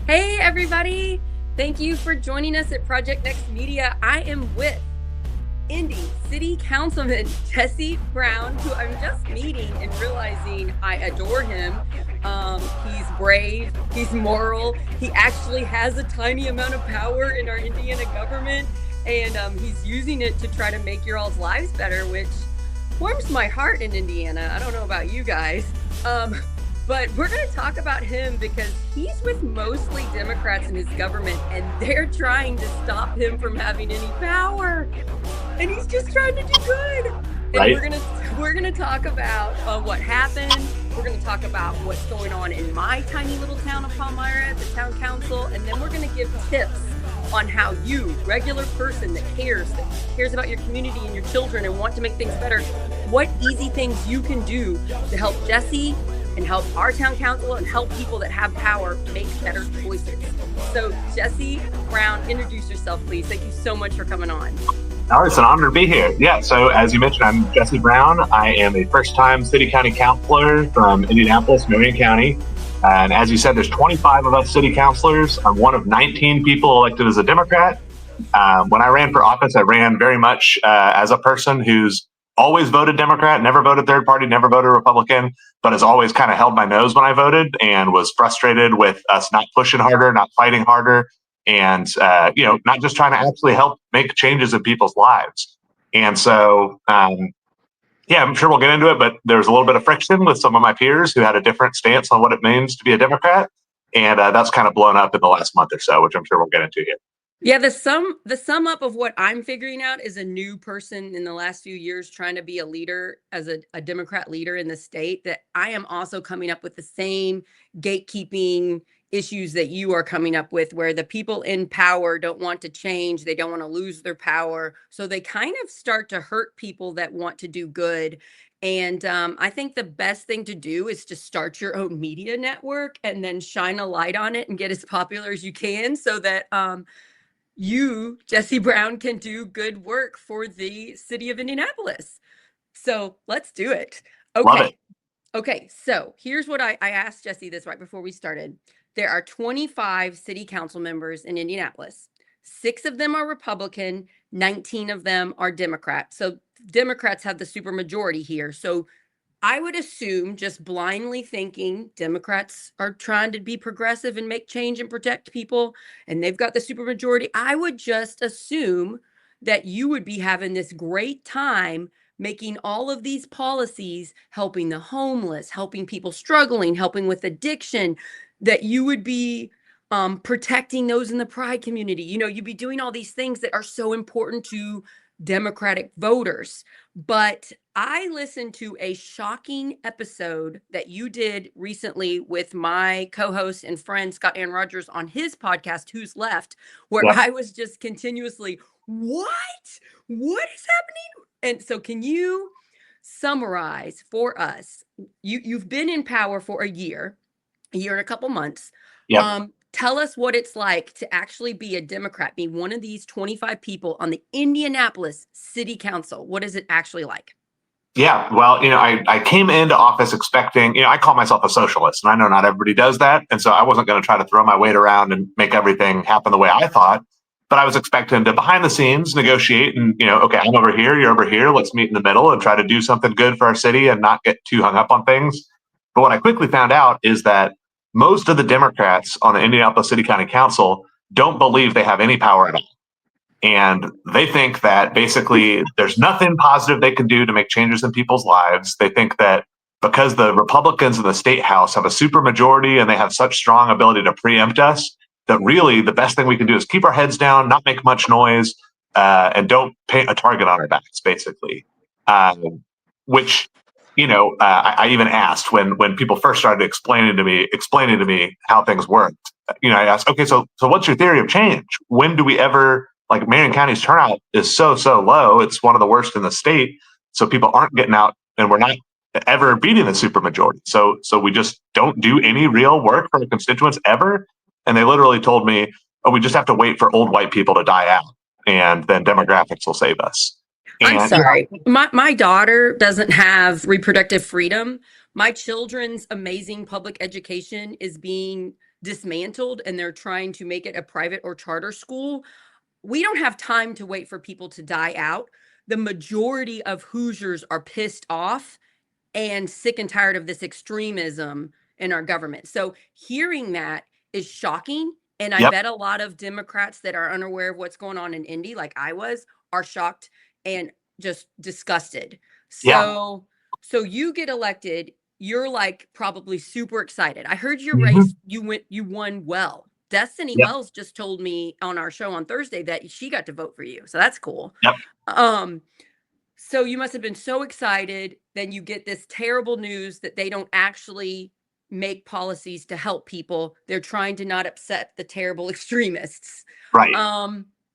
Hey, everybody. Thank you for joining us at Project Next Media. I am with Indy City Councilman Jesse Brown, who I'm just meeting and realizing I adore him. He's brave, he's moral, he actually has a tiny amount of power in our Indiana government, and he's using it to try to make your all's lives better, which warms my heart in Indiana. I don't know about you guys. Um, but we're going to talk about him because he's with mostly Democrats in his government, and they're trying to stop him from having any power. And he's just trying to do good. And Right? we're gonna talk about what happened. We're gonna talk about what's going on in my tiny little town of Palmyra at the town council, and then we're gonna give tips on how you, regular person that cares about your community and your children and want to make things better, what easy things you can do to help Jesse and help our town council and help people that have power make better choices. So Jesse Brown, introduce yourself, please. Thank you so much for coming on. Oh, it's an honor to be here. Yeah, so as you mentioned, I'm Jesse Brown. I am a first-time city county councilor from Indianapolis, Marion County. And as you said, there's 25 of us city councilors. I'm one of 19 people elected as a Democrat. When I ran for office, I ran very much as a person who's always voted Democrat, never voted third party, never voted Republican, but has always kind of held my nose when I voted and was frustrated with us not pushing harder, not fighting harder, and not just trying to actually help make changes in people's lives. And so, yeah, I'm sure we'll get into it, but there's a little bit of friction with some of my peers who had a different stance on what it means to be a Democrat, and that's kind of blown up in the last month or so, which I'm sure we'll get into here. Yeah, the sum up of what I'm figuring out is a new person in the last few years trying to be a leader as a Democrat leader in the state, that I am also coming up with the same gatekeeping issues that you are coming up with, where the people in power don't want to change, they don't want to lose their power, so they kind of start to hurt people that want to do good. And I think the best thing to do is to start your own media network and then shine a light on it and get as popular as you can, so that you, Jesse Brown, can do good work for the city of Indianapolis. So let's do it. Love it. Okay. Okay. So here's what I asked Jesse this right before we started. There are 25 city council members in Indianapolis. 6 of them are Republican, 19 of them are Democrat. So Democrats have the supermajority here. So I would assume, just blindly thinking Democrats are trying to be progressive and make change and protect people, and they've got the supermajority. I would just assume that you would be having this great time making all of these policies, helping the homeless, helping people struggling, helping with addiction, that you would be protecting those in the pride community. You'd be doing all these things that are so important to Democratic voters. But I listened to a shocking episode that you did recently with my co-host and friend Scott Aaron Rogers on his podcast, Who's Left, where Yeah. I was just continuously, what? What is happening? And so can you summarize for us? You've been in power for a year and a couple months. Yep. Tell us what it's like to actually be a Democrat, be one of these 25 people on the Indianapolis City Council. What is it actually like? Yeah, well, I came into office expecting, I call myself a socialist, and I know not everybody does that. And so I wasn't going to try to throw my weight around and make everything happen the way I thought. But I was expecting to behind the scenes negotiate and, okay, I'm over here, you're over here. Let's meet in the middle and try to do something good for our city and not get too hung up on things. But what I quickly found out is that most of the Democrats on the Indianapolis City County Council don't believe they have any power at all. And they think that basically there's nothing positive they can do to make changes in people's lives. They think that because the Republicans in the state house have a supermajority and they have such strong ability to preempt us, that really the best thing we can do is keep our heads down, not make much noise, and don't paint a target on our backs, basically. Which, I even asked when people first started explaining to me how things worked. I asked, okay, so what's your theory of change? When do we ever, like, Marion County's turnout is so low. It's one of the worst in the state. So people aren't getting out, and we're not ever beating the supermajority. So we just don't do any real work for the constituents ever. And they literally told me, oh, we just have to wait for old white people to die out, and then demographics will save us. I'm And sorry. My daughter doesn't have reproductive freedom. My children's amazing public education is being dismantled and they're trying to make it a private or charter school, we don't have time to wait for people to die out. The majority of Hoosiers are pissed off and sick and tired of this extremism in our government. So hearing that is shocking. And I Yep. bet a lot of Democrats that are unaware of what's going on in Indy, like I was, are shocked and just disgusted. Yeah. So you get elected, you're like probably super excited. I heard your Mhm. race, you won well. Destiny Yep. Wells just told me on our show on Thursday that she got to vote for you. So that's cool. Yep. Um, so you must have been so excited. Then you get this terrible news that they don't actually make policies to help people. They're trying to not upset the terrible extremists. Right.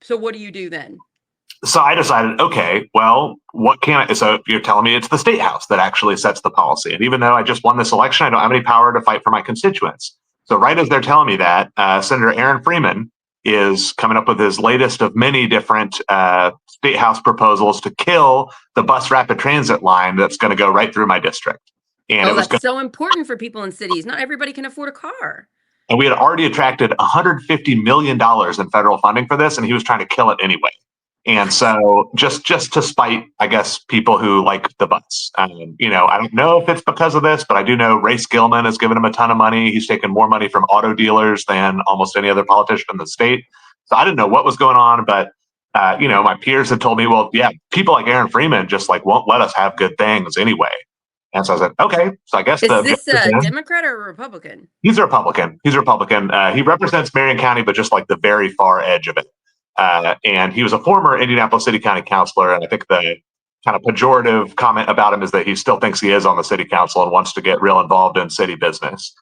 So what do you do then? So I decided, okay, well, what can I? So you're telling me it's the state house that actually sets the policy. And even though I just won this election, I don't have any power to fight for my constituents. So right as they're telling me that, Senator Aaron Freeman is coming up with his latest of many different state house proposals to kill the bus rapid transit line that's going to go right through my district. And Oh, it was that's so important for people in cities. Not everybody can afford a car. and we had already attracted $150 million in federal funding for this, and he was trying to kill it anyway. And so, just to spite, I guess, people who like the bus. I don't know if it's because of this, but I do know Ray Skillman has given him a ton of money. He's taken more money from auto dealers than almost any other politician in the state. So I didn't know what was going on, but my peers had told me, well, yeah, people like Aaron Freeman just like won't let us have good things anyway. And so I said, okay. So I guess Is the this a Democrat or a Republican? He's a Republican. He's a Republican. He represents Marion County, but just like the very far edge of it. And he was a former Indianapolis City County councilor. And I think the kind of pejorative comment about him is that he still thinks he is on the city council and wants to get real involved in city business.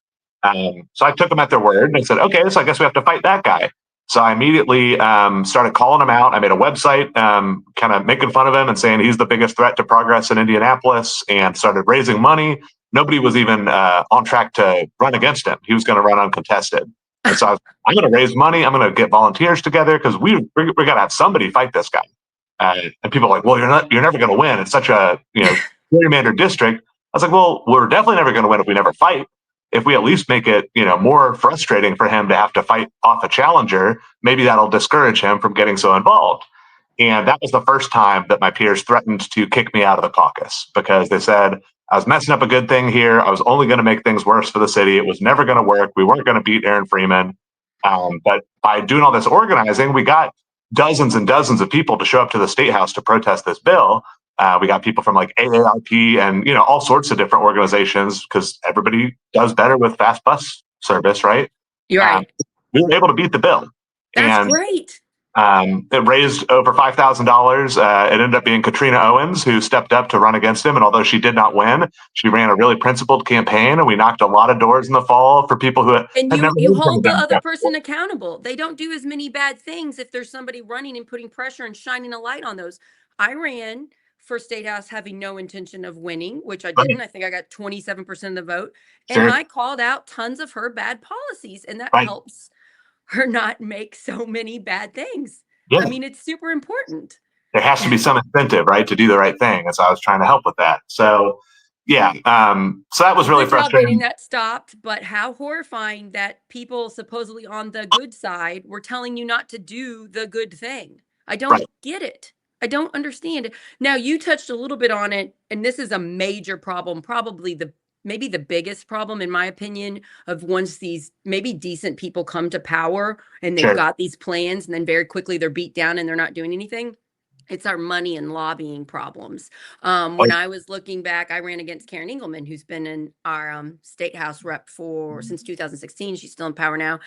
So I took them at their word and I said, okay, so I guess we have to fight that guy. So I immediately started calling him out. I made a website kind of making fun of him and saying he's the biggest threat to progress in Indianapolis, and started raising money. Nobody was even on track to run against him. He was going to run uncontested. And so I'm going to raise money. I'm going to get volunteers together because we're going to have somebody fight this guy. And people are like, well, you're never going to win. It's such a gerrymandered district. I was like, well, we're definitely never going to win if we never fight. If we at least make it, more frustrating for him to have to fight off a challenger, maybe that'll discourage him from getting so involved. And that was the first time that my peers threatened to kick me out of the caucus because they said I was messing up a good thing here. I was only going to make things worse for the city. It was never going to work. We weren't going to beat Aaron Freeman. But by doing all this organizing, we got dozens and dozens of people to show up to the state house to protest this bill. We got people from like AARP and all sorts of different organizations because everybody does better with fast bus service, right? You're right. We were able to beat the bill. That's great. It raised over $5,000. It ended up being Katrina Owens who stepped up to run against him. And although she did not win, she ran a really principled campaign, and we knocked a lot of doors in the fall for people who had never you moved from hold a the other Democrat person before. accountable. They don't do as many bad things if there's somebody running and putting pressure and shining a light on those. I ran for state house having no intention of winning, which I Right. didn't. I think I got 27% of the vote. And Sure. I called out tons of her bad policies, and that Right. helps her not make so many bad things. Yeah. I mean, it's super important. There has to be some incentive, right, to do the right thing. And so I was trying to help with that. So, yeah. So that was really Good job getting frustrating. that stopped, but how horrifying that people supposedly on the good side were telling you not to do the good thing. I don't Right. get it. I don't understand it. Now, you touched a little bit on it, and this is a major problem, probably maybe the biggest problem, in my opinion, of once these maybe decent people come to power and they've Sure. got these plans, and then very quickly they're beat down and they're not doing anything. It's our money and lobbying problems. When I was looking back, I ran against Karen Engelman, who's been in our state house rep for since 2016. She's still in power now.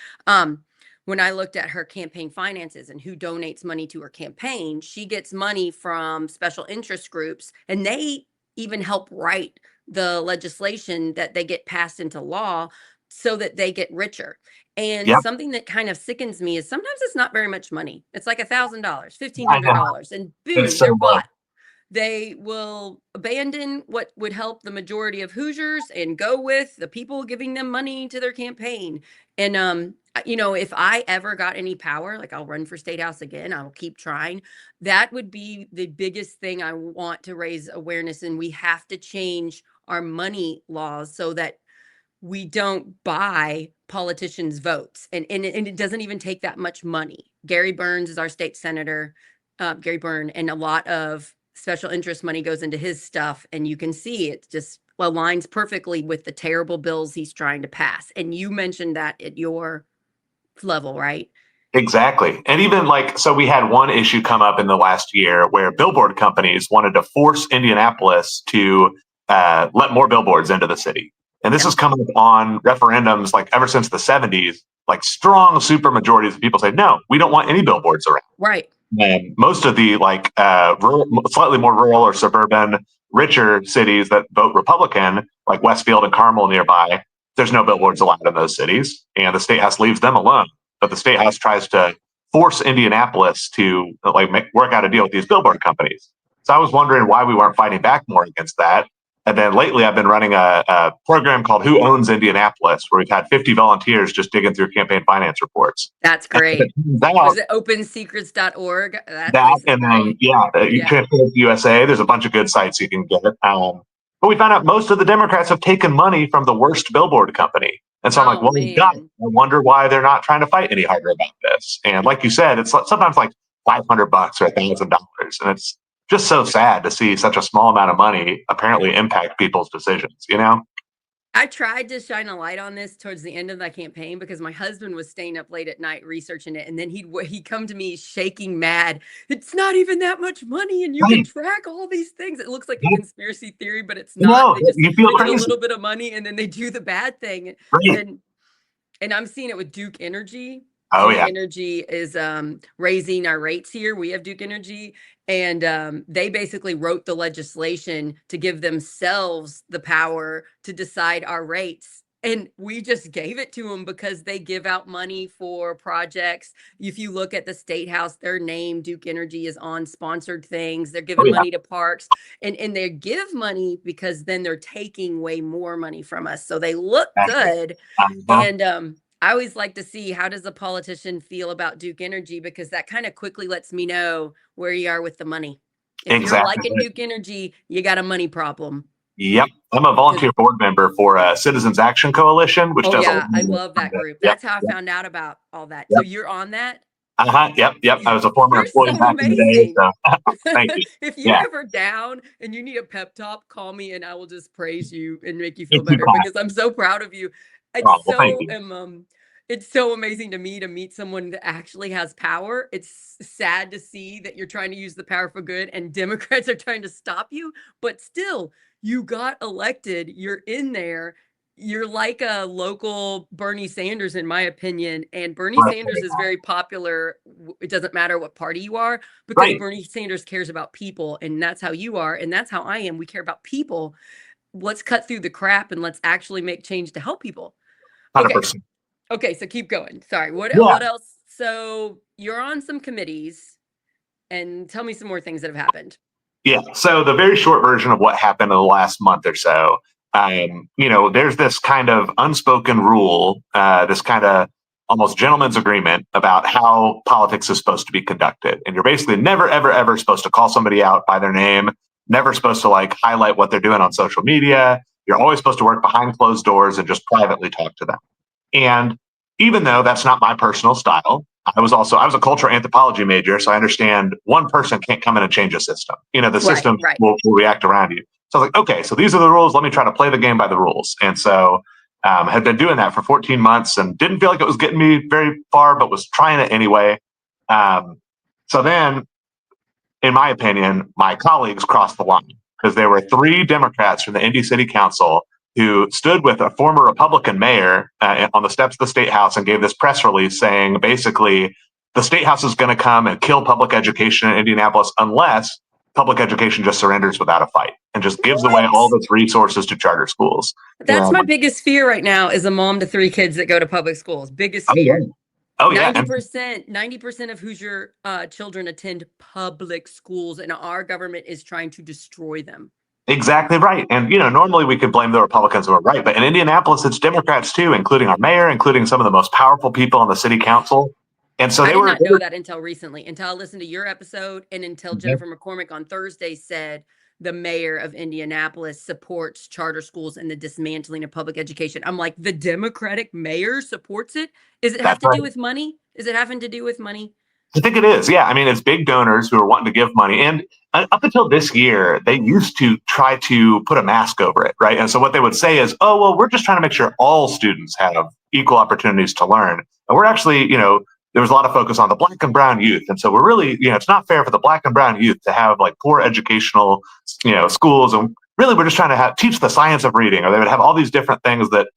When I looked at her campaign finances and who donates money to her campaign, she gets money from special interest groups, and they even help write the legislation that they get passed into law so that they get richer. And Yep. something that kind of sickens me is sometimes it's not very much money. It's like $1,000, I know. $1,500, and It's boom, so they're low. bought. They will abandon what would help the majority of Hoosiers and go with the people giving them money to their campaign. And if I ever got any power, like I'll run for state house again, I'll keep trying. That would be the biggest thing I want to raise awareness in. We have to change our money laws so that we don't buy politicians' votes, and it doesn't even take that much money. Gary Burns is our state senator, Gary Byrne, and a lot of special interest money goes into his stuff, and you can see it just aligns perfectly with the terrible bills he's trying to pass. And you mentioned that at your level, right? Exactly. And even like, so we had one issue come up in the last year where billboard companies wanted to force Indianapolis to let more billboards into the city. And this Yep. has come up on referendums like ever since the 70s, like strong super majorities of people say, no, we don't want any billboards around. Right. And most of the like rural, slightly more rural or suburban, richer cities that vote Republican, like Westfield and Carmel nearby, there's no billboards allowed in those cities, and the state house leaves them alone. But the state house tries to force Indianapolis to like work out a deal with these billboard companies. So I was wondering why we weren't fighting back more against that. And then lately, I've been running a program called Who Owns Indianapolis, where we've had 50 volunteers just digging through campaign finance reports. That's great. That, Was it opensecrets.org? That that place is and then great. you Yeah. Transparency USA. There's a bunch of good sites you can get. But we found out most of the Democrats have taken money from the worst billboard company. And so I'm like, Oh well, God, I man. wonder why they're not trying to fight any harder about this. And like you said, it's sometimes like $500 or $1,000, and it's just so sad to see such a small amount of money apparently impact people's decisions. You know? I tried to shine a light on this towards the end of that campaign because my husband was staying up late at night researching it, and then he'd come to me shaking mad. It's not even that much money, and you can Right. track all these things. It looks like a Yeah. conspiracy theory, but it's not. No, you feel They get a crazy. little bit of money and then they do the bad thing. Right. And and I'm seeing it with Duke Energy. Oh Duke yeah. Energy is raising our rates here. We have Duke Energy, and they basically wrote the legislation to give themselves the power to decide our rates. And we just gave it to them because they give out money for projects. If you look at the state house, their name, Duke Energy, is on sponsored things. They're Oh giving yeah. money to parks, and they give money because then they're taking way more money from us. So they look Exactly. good. Uh-huh. And I always like to see, how does a politician feel about Duke Energy, because that kind of quickly lets me know where you are with the money. If you're Exactly. liking Duke Energy, you got a money problem. Yep. I'm a 'Cause- volunteer board member for Citizens Action Coalition, which oh does a yeah, lot I of love that group. Yep. That's how I Yep. found out about all that. So Yep. you're on that? Uh-huh. Yep. I was a former You're employee so back in the day. amazing. So thank you. If you're Yeah. ever down and you need a pep talk, call me and I will just praise you and make you feel It's too better, kind. because I'm so proud of you. Oh, well, thank you. It's so amazing to me to meet someone that actually has power. It's sad to see that you're trying to use the power for good and Democrats are trying to stop you, but still, you got elected, you're in there. You're like a local Bernie Sanders, in my opinion. And Bernie Right. Sanders is very popular. It doesn't matter what party you are, because Right. Bernie Sanders cares about people. And that's how you are. And that's how I am. We care about people. Let's cut through the crap and let's actually make change to help people. Okay. 100%. Okay. So keep going. Sorry. Yeah. What else? So you're on some committees, and tell me some more things that have happened. Yeah. So the very short version of what happened in the last month or so, there's this kind of unspoken rule, this kind of almost gentleman's agreement about how politics is supposed to be conducted. And you're basically never, ever, ever supposed to call somebody out by their name, never supposed to like highlight what they're doing on social media. You're always supposed to work behind closed doors and just privately talk to them. And even though that's not my personal style, I was a cultural anthropology major, so I understand one person can't come in and change a system. The system Right. will react around you. So I was like, okay, so these are the rules. Let me try to play the game by the rules. And so had been doing that for 14 months and didn't feel like it was getting me very far, but was trying it anyway. So then, in my opinion, my colleagues crossed the line because there were 3 Democrats from the Indy City Council who stood with a former Republican mayor on the steps of the state house and gave this press release saying basically the state house is going to come and kill public education in Indianapolis unless public education just surrenders without a fight and just gives away all its resources to charter schools. That's my biggest fear right now, is a mom to 3 kids that go to public schools. Biggest Oh, yeah. fear. Oh, yeah. 90% of Hoosier children attend public schools, and our government is trying to destroy them. Exactly right. And, normally we could blame the Republicans who are right, but in Indianapolis, it's Democrats too, including our mayor, including some of the most powerful people on the city council. And so I they did were, not know that until recently, until I listened to your episode and until Jennifer McCormick on Thursday said the mayor of Indianapolis supports charter schools and the dismantling of public education. I'm like, the Democratic mayor supports it? Is it have That's to right. do with money? Is it having to do with money? I think it is. Yeah. I mean, it's big donors who are wanting to give money. And up until this year, they used to try to put a mask over it. Right. And so what they would say is, oh, well, we're just trying to make sure all students have equal opportunities to learn. And we're actually, there was a lot of focus on the black and brown youth. And so we're really, it's not fair for the black and brown youth to have like poor educational, schools. And really, we're just trying to teach the science of reading, or they would have all these different things that,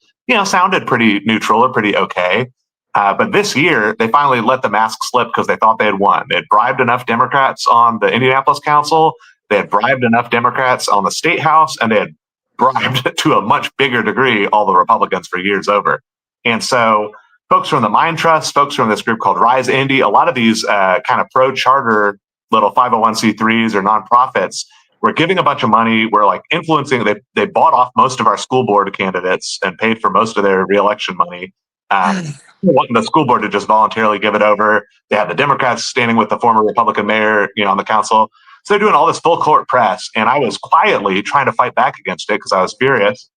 sounded pretty neutral or pretty okay. But this year, they finally let the mask slip because they thought they had won. They had bribed enough Democrats on the Indianapolis Council. They had bribed enough Democrats on the state house, and they had bribed to a much bigger degree all the Republicans for years over. And so folks from the Mind Trust, folks from this group called Rise Indy, a lot of these kind of pro-charter little 501c3s or nonprofits were giving a bunch of money. We're like influencing. They bought off most of our school board candidates and paid for most of their reelection money. Wanting the school board to just voluntarily give it over. They had the Democrats standing with the former Republican mayor, on the council. So they're doing all this full court press. And I was quietly trying to fight back against it because I was furious.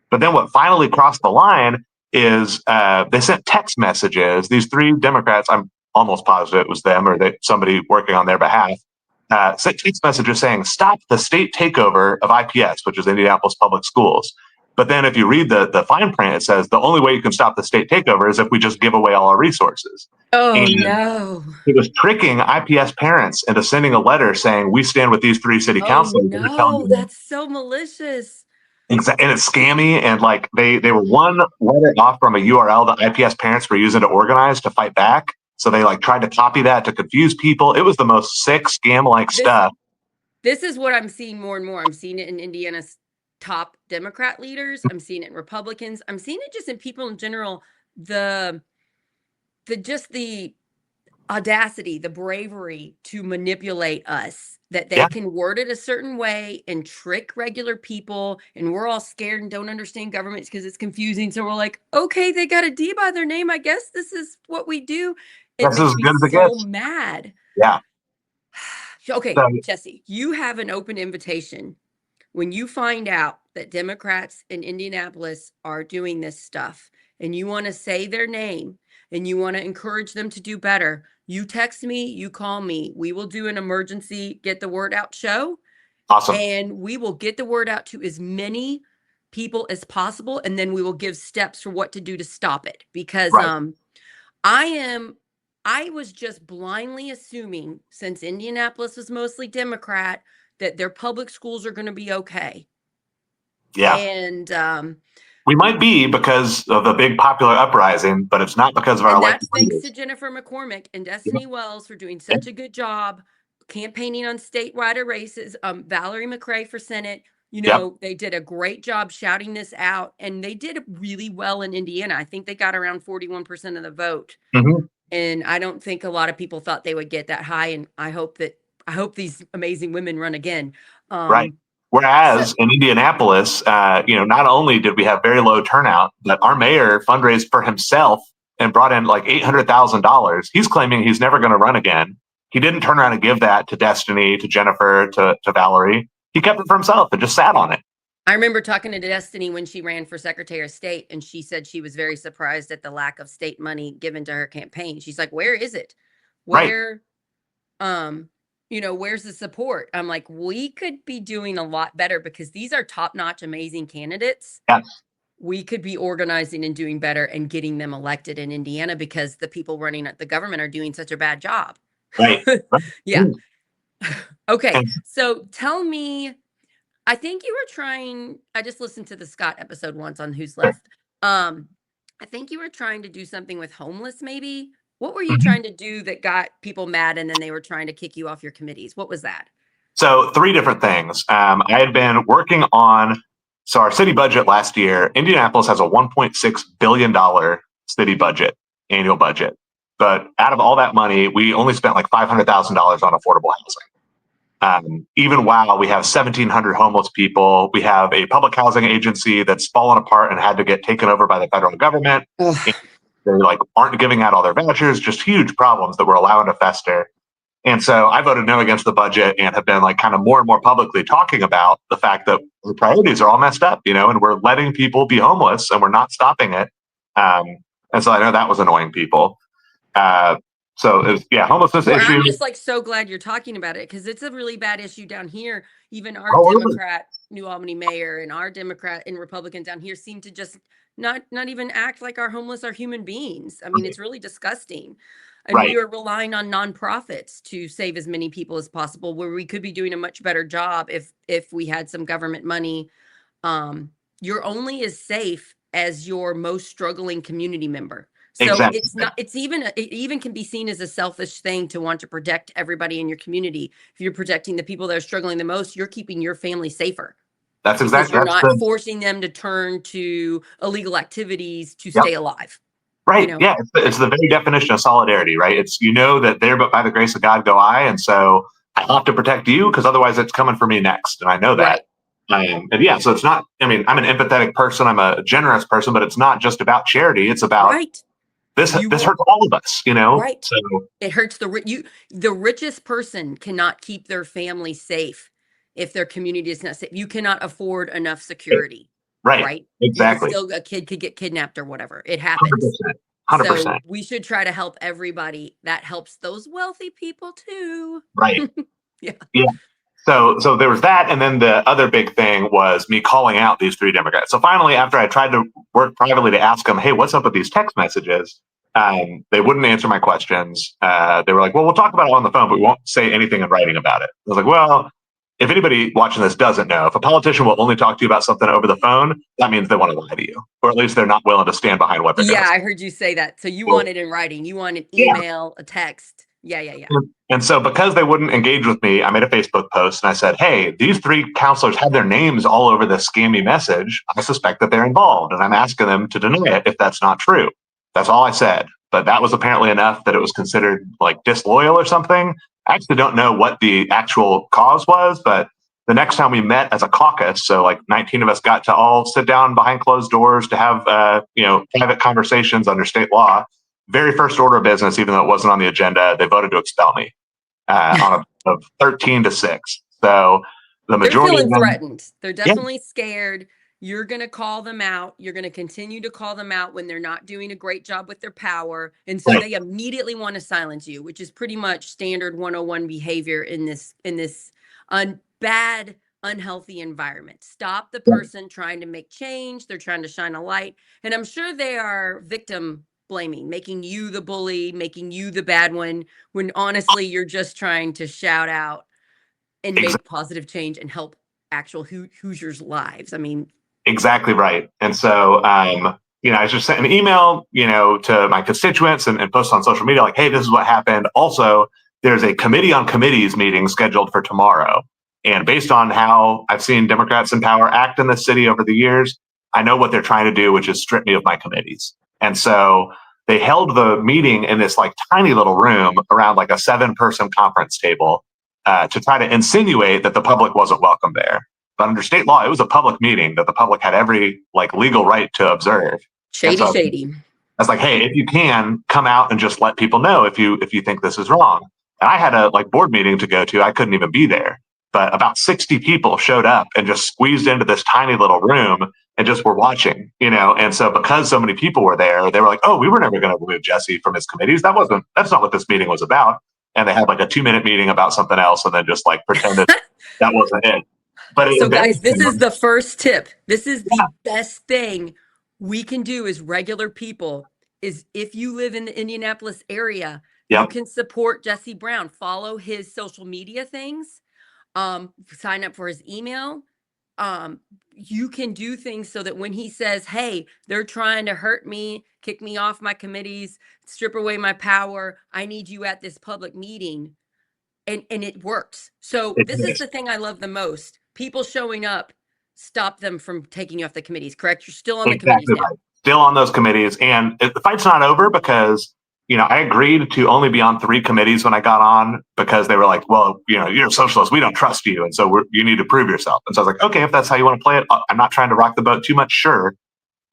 But then what finally crossed the line is they sent text messages. These three Democrats, I'm almost positive it was them or somebody working on their behalf, sent text messages saying, stop the state takeover of IPS, which is Indianapolis Public Schools. But then if you read the fine print, it says the only way you can stop the state takeover is if we just give away all our resources. Oh, And no. it was tricking IPS parents into sending a letter saying, we stand with these three city Oh, councilors. no. That's so malicious. And it's scammy. And like they were one letter off from a URL that IPS parents were using to organize to fight back. So they like tried to copy that to confuse people. It was the most sick scam-like stuff. This is what I'm seeing more and more. I'm seeing it in Indiana's top Democrat leaders. I'm seeing it in Republicans. I'm seeing it just in people in general. The audacity, the bravery to manipulate us, that they can word it a certain way and trick regular people. And we're all scared and don't understand government because it's confusing. So we're like, okay, they got a D by their name. I guess this is what we do. It That's as makes me good as it so gets. mad. Yeah. Okay, So, Jesse, you have an open invitation. When you find out that Democrats in Indianapolis are doing this stuff and you want to say their name and you want to encourage them to do better, you text me, you call me. We will do an emergency get the word out show. awesome. And we will get the word out to as many people as possible. And then we will give steps for what to do to stop it. Because Right. I was just blindly assuming, since Indianapolis was mostly Democrat, that their public schools are going to be okay. Yeah. And we might be because of the big popular uprising, but it's not because of our that's thanks leaders. to Jennifer McCormick and Destiny Wells for doing such a good job campaigning on statewide races. Valerie McRae for Senate. They did a great job shouting this out, and they did really well in Indiana. I think they got around 41% of the vote. Mm-hmm. And I don't think a lot of people thought they would get that high. And I hope these amazing women run again. Right. Whereas in Indianapolis, not only did we have very low turnout, but our mayor fundraised for himself and brought in like $800,000. He's claiming he's never going to run again. He didn't turn around and give that to Destiny, to Jennifer, to Valerie. He kept it for himself and just sat on it. I remember talking to Destiny when she ran for Secretary of State, and she said she was very surprised at the lack of state money given to her campaign. She's like, where is it? Where, where's the support? I'm like, we could be doing a lot better because these are top-notch, amazing candidates. Yes. We could be organizing and doing better and getting them elected in Indiana because the people running the government are doing such a bad job. Right. Yeah. Okay. So tell me, I think you were trying, I just listened to the Scott episode once on Who's Left. I think you were trying to do something with homeless, maybe. What were you trying to do that got people mad and then they were trying to kick you off your committees? What was that? So 3 different things. I had been working on, our city budget last year. Indianapolis has a $1.6 billion city budget, annual budget. But out of all that money, we only spent like $500,000 on affordable housing. Even while we have 1,700 homeless people, we have a public housing agency that's fallen apart and had to get taken over by the federal government. They aren't giving out all their vouchers, just huge problems that we're allowing to fester. And so I voted no against the budget and have been like kind of more and more publicly talking about the fact that the priorities are all messed up, and we're letting people be homeless and we're not stopping it. And so I know that was annoying people. So it was, homelessness Well, issue. I'm just like so glad you're talking about it because it's a really bad issue down here. Even our all over the- Democrat New Albany mayor and our Democrat and Republican down here seem to just not even act like our homeless are human beings. I mean, it's really disgusting. And Right. we are relying on nonprofits to save as many people as possible, where we could be doing a much better job if we had some government money. You're only as safe as your most struggling community member. So Exactly. it even can be seen as a selfish thing to want to protect everybody in your community. If you're protecting the people that are struggling the most, you're keeping your family safer. That's Because exactly you're that's not the, forcing them to turn to illegal activities to Yep. stay alive. right. know? Yeah, it's the very definition of solidarity, right? It's that there, but by the grace of God go I, and so I have to protect you because otherwise it's coming for me next, and I know that. Right. And yeah, so it's not. I mean, I'm an empathetic person. I'm a generous person, but it's not just about charity. It's about Right. this. You This will- hurts all of us, Right. So It hurts the richest person cannot keep their family safe if their community is not safe. You cannot afford enough security. right, Right. exactly, A kid could get kidnapped or whatever. It 100%, happens. 100%, So we should try to help everybody. That helps those wealthy people too. right, Yeah. yeah. So there was that, and then the other big thing was me calling out these 3 Democrats. So finally, after I tried to work privately to ask them, "Hey, what's up with these text messages?" They wouldn't answer my questions. They were like, "Well, we'll talk about it on the phone, but we won't say anything in writing about it." I was like, "Well, if anybody watching this doesn't know, if a politician will only talk to you about something over the phone, that means they want to lie to you, or at least they're not willing to stand behind what they're Yeah, going to I heard you say that. So you Well, want it in writing. You want an Yeah. email, a text. Yeah. And so, because they wouldn't engage with me, I made a Facebook post and I said, "Hey, these 3 counselors had their names all over this scammy message. I suspect that they're involved, and I'm asking them to deny it if that's not true." That's all I said. But that was apparently enough that it was considered like disloyal or something. I actually don't know what the actual cause was, but the next time we met as a caucus, so like 19 of us got to all sit down behind closed doors to have private conversations under state law. Very first order of business, even though it wasn't on the agenda, they voted to expel me on of 13-6. So the They're majority of feeling them, threatened. They're definitely scared. You're going to call them out. You're going to continue to call them out when they're not doing a great job with their power. And so Right. they immediately want to silence you, which is pretty much standard 101 behavior in this bad, unhealthy environment. Stop the person trying to make change. They're trying to shine a light. And I'm sure they are victim blaming, making you the bully, making you the bad one, when honestly you're just trying to shout out and make positive change and help actual Hoosiers' lives. I mean, Exactly right. And so, I just sent an email, to my constituents and post on social media like, "Hey, this is what happened. Also, there's a committee on committees meeting scheduled for tomorrow. And based on how I've seen Democrats in power act in this city over the years, I know what they're trying to do, which is strip me of my committees." And so they held the meeting in this like tiny little room around like a 7-person conference table to try to insinuate that the public wasn't welcome there. But under state law, it was a public meeting that the public had every like legal right to observe. shady. I was like, "Hey, if you can come out and just let people know if you think this is wrong." And I had a like board meeting to go to. I couldn't even be there. But about 60 people showed up and just squeezed into this tiny little room and just were watching, And so because so many people were there, they were like, "Oh, we were never going to remove Jesse from his committees. That's not what this meeting was about." And they had like a 2-minute meeting about something else and then just like pretended that wasn't it. But So guys, this is the first tip. This is the best thing we can do as regular people is if you live in the Indianapolis area, you can support Jesse Brown, follow his social media things, sign up for his email. You can do things so that when he says, "Hey, they're trying to hurt me, kick me off my committees, strip away my power, I need you at this public meeting." And it works. So this is the thing I love the most. People showing up stop them from taking you off the committees, correct? You're still on the committees now. Right. Still on those committees. And the fight's not over because, I agreed to only be on 3 committees when I got on because they were like, "Well, you're a socialist. We don't trust you. And so you need to prove yourself." And so I was like, "Okay, if that's how you want to play it, I'm not trying to rock the boat too much, sure."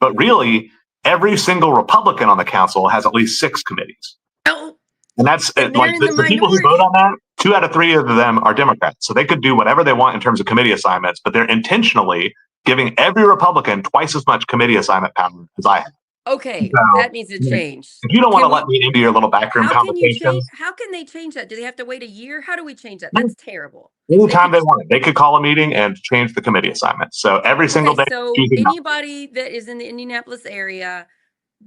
But really, every single Republican on the council has at least 6 committees. Oh, And that's And like they're in the the people who vote minority. on that, 2 out of 3 of them are Democrats. So they could do whatever they want in terms of committee assignments, but they're intentionally giving every Republican twice as much committee assignment power as I have. Okay, So that needs to change. if you don't want Can to let we, me into your little backroom how can you change, conversations, how can they change that? Do they have to wait a year? How do we change that? That's terrible. They anytime could, they want, they could call a meeting and change the committee assignments. So every single okay, day, so choosing not. anybody that is in the Indianapolis area,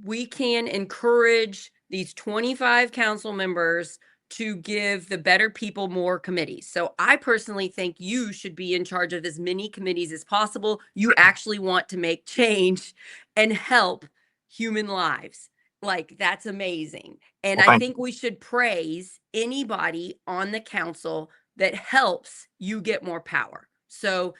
we can encourage these 25 council members to give the better people more committees. So I personally think you should be in charge of as many committees as possible. You actually want to make change and help human lives. Like, that's amazing. And Well, I thank you. think we should praise anybody on the council that helps you get more power. So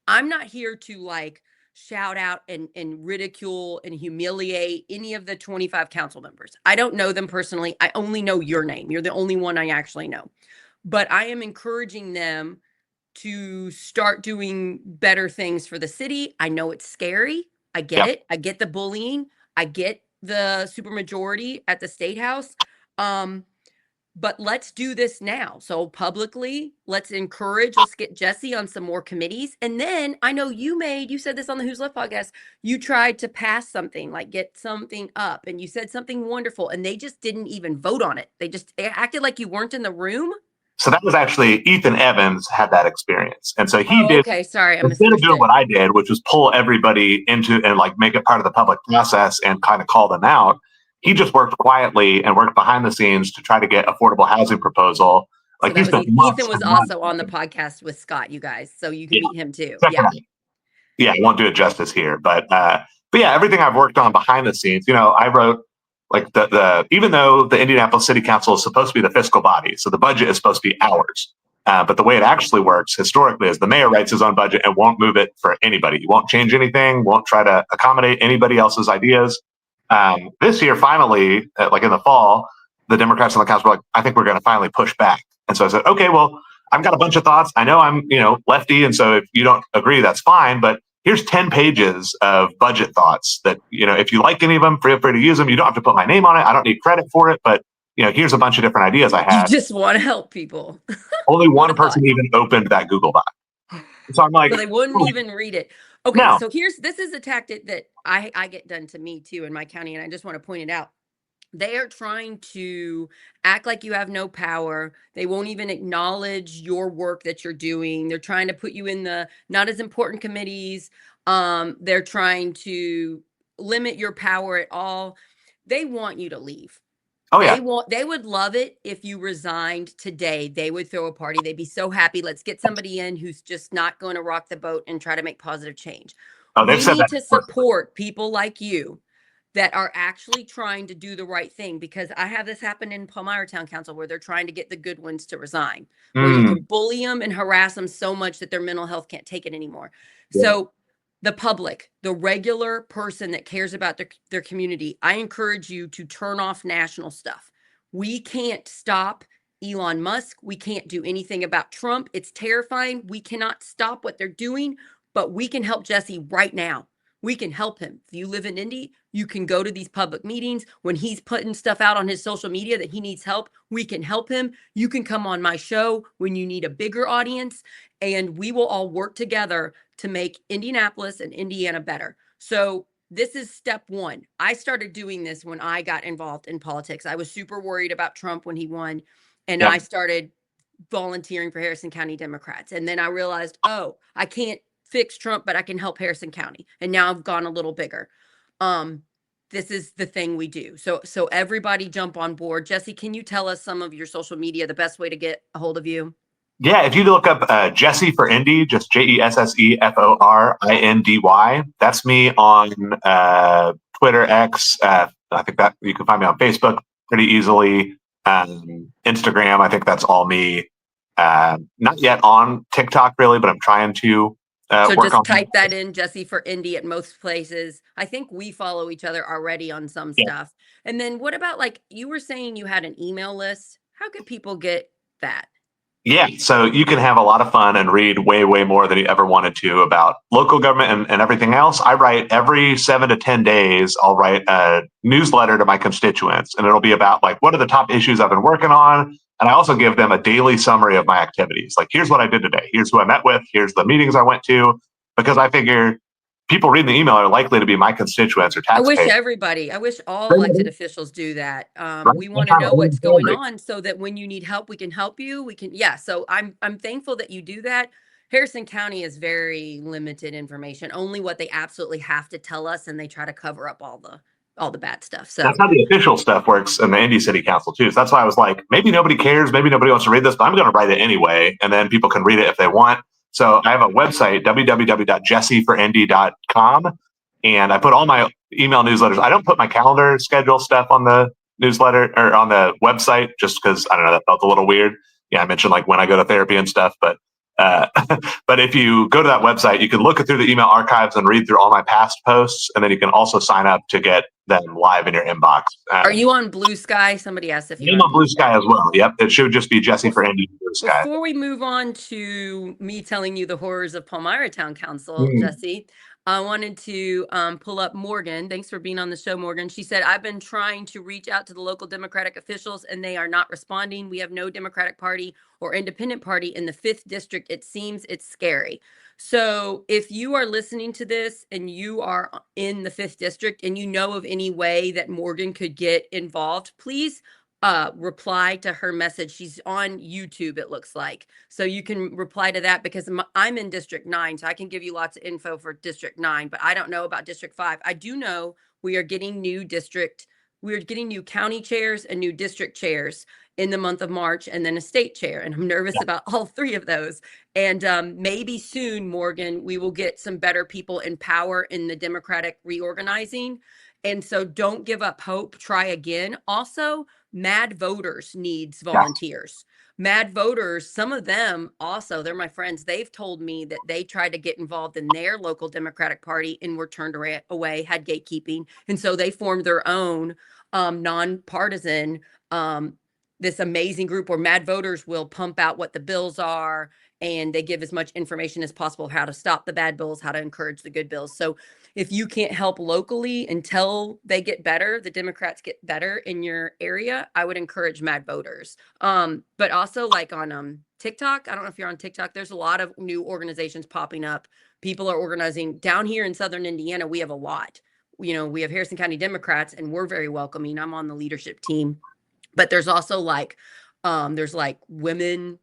I'm not here to like shout out and ridicule and humiliate any of the 25 council members. I don't know them personally. I only know your name. You're the only one I actually know. But I am encouraging them to start doing better things for the city. I know it's scary. I get Yeah. it. I get the bullying. I get the supermajority at the state house. But let's do this now. So publicly, let's encourage, let's get Jesse on some more committees. And then I know you said this on the Who's Left podcast, you tried to pass something, like get something up, and you said something wonderful, and they just didn't even vote on it. They just acted like you weren't in the room. So that was actually Ethan Evans had that experience. And so he Oh, did, okay. Sorry, I instead of doing misunderstood. what I did, which was pull everybody into and like make it part of the public process and kind of call them out, he just worked quietly and worked behind the scenes to try to get affordable housing proposal. So Like he that was spent Ethan. months Ethan was and months. also on the podcast with Scott, you guys. So you can Yeah, meet him too. check it Yeah. out. Yeah, I won't do it justice here, but yeah, everything I've worked on behind the scenes, I wrote like the even though the Indianapolis City Council is supposed to be the fiscal body, so the budget is supposed to be ours. But the way it actually works historically is the mayor writes his own budget and won't move it for anybody. He won't change anything, won't try to accommodate anybody else's ideas. This year, finally, like in the fall, the Democrats on the council were like, I think we're going to finally push back. And so I said, okay, well, I've got a bunch of thoughts. I know I'm, lefty. And so if you don't agree, that's fine. But here's 10 pages of budget thoughts that, if you like any of them, feel free to use them. You don't have to put my name on it. I don't need credit for it. But, here's a bunch of different ideas I You had. just want to help people. Only What a one person thought. even opened that Google Doc. So I'm like, So they wouldn't oh, even read it. Okay, no. so this is a tactic that I get done to me too in my county, and I just want to point it out. They are trying to act like you have no power. They won't even acknowledge your work that you're doing. They're trying to put you in the not as important committees. They're trying to limit your power at all. They want you to leave. Oh, yeah. They would love it if you resigned today. They would throw a party. They'd be so happy. Let's get somebody in who's just not going to rock the boat and try to make positive change. Oh, they've We said need that to before. support people like you that are actually trying to do the right thing, because I have this happen in Palmyra Town Council where they're trying to get the good ones to resign, where you can bully them and harass them so much that their mental health can't take it anymore. Yeah. So the public, the regular person that cares about their community, I encourage you to turn off national stuff. We can't stop Elon Musk. We can't do anything about Trump. It's terrifying. We cannot stop what they're doing, but we can help Jesse right now. We can help him. If you live in Indy, you can go to these public meetings. When he's putting stuff out on his social media that he needs help, we can help him. You can come on my show when you need a bigger audience, and we will all work together to make Indianapolis and Indiana better. So this is step one. I started doing this when I got involved in politics. I was super worried about Trump when he won, and Yep. I started volunteering for Harrison County Democrats. And then I realized, oh, I can't fix Trump, but I can help Harrison County. And now I've gone a little bigger. This is the thing we do. So everybody jump on board. Jesse, can you tell us some of your social media, the best way to get a hold of you? Yeah, if you look up Jesse for Indy, just JESSEFORINDY, that's me on Twitter, X. I think that you can find me on Facebook pretty easily. Instagram, I think that's all me. Not yet on TikTok really, but I'm trying to So work just on type that in, Jesse for Indy, at most places. I think we follow each other already on some Yeah. stuff. And then what about, like, you were saying you had an email list? How could people get that? Yeah, so you can have a lot of fun and read way, way more than you ever wanted to about local government and everything else. I write every 7 to 10 days, I'll write a newsletter to my constituents, and it'll be about like what are the top issues I've been working on. And I also give them a daily summary of my activities. Like, here's what I did today. Here's who I met with. Here's the meetings I went to. Because I figure people reading the email are likely to be my constituents or I wish taxpayers. I wish all elected officials do that. Right? We They want to have know own what's going story. on so that when you need help, we can help you. Yeah. So I'm thankful that you do that. Harrison County is very limited information, only what they absolutely have to tell us, and they try to cover up all the bad stuff. That's So how the official stuff works in the Indy City Council too. So that's why I was like, maybe nobody cares, maybe nobody wants to read this, but I'm going to write it anyway, and then people can read it if they want. So I have a website, www.jesseforindy.com, and I put all my email newsletters. I don't put my calendar schedule stuff on the newsletter or on the website just because I don't know, that felt a little weird. Yeah, I mentioned like when I go to therapy and stuff, but uh, but if you go to that website, you can look through the email archives and read through all my past posts, and then you can also sign up to get them live in your inbox. are you on Blue Sky? Somebody asked if you're I'm on on Blue Blue Sky. Sky as well. Yep, it should just be Jesse for Indy Blue Sky. Before we move on to me telling you the horrors of Palmyra Town Council, Mm. Jesse, I wanted to pull up Morgan. Thanks for being on the show, Morgan. She said, I've been trying to reach out to the local Democratic officials and they are not responding. We have no Democratic Party or Independent Party in the 5th District. It seems it's scary. So if you are listening to this and you are in the 5th District and you know of any way that Morgan could get involved, please reply to her message. She's on YouTube, it looks like. So you can reply to that because I'm in District 9, so I can give you lots of info for District 9, but I don't know about District 5. I do know we are getting we're getting new county chairs and new district chairs in the month of March, and then a state chair. And I'm nervous about all 3 of those. And maybe soon, Morgan, we will get some better people in power in the Democratic reorganizing. And so don't give up hope. Try again. Also, Mad Voters needs volunteers. Mad Voters, some of them also, they're my friends. They've told me that they tried to get involved in their local Democratic Party and were turned away, had gatekeeping. And so they formed their own nonpartisan, this amazing group where Mad Voters will pump out what the bills are, and they give as much information as possible how to stop the bad bills, how to encourage the good bills. So if you can't help locally until they get better, the Democrats get better in your area, I would encourage Mad Voters. But also like on TikTok, I don't know if you're on TikTok, there's a lot of new organizations popping up. People are organizing down here in Southern Indiana. We have a lot. We have Harrison County Democrats, and we're very welcoming. I'm on the leadership team, but there's also like women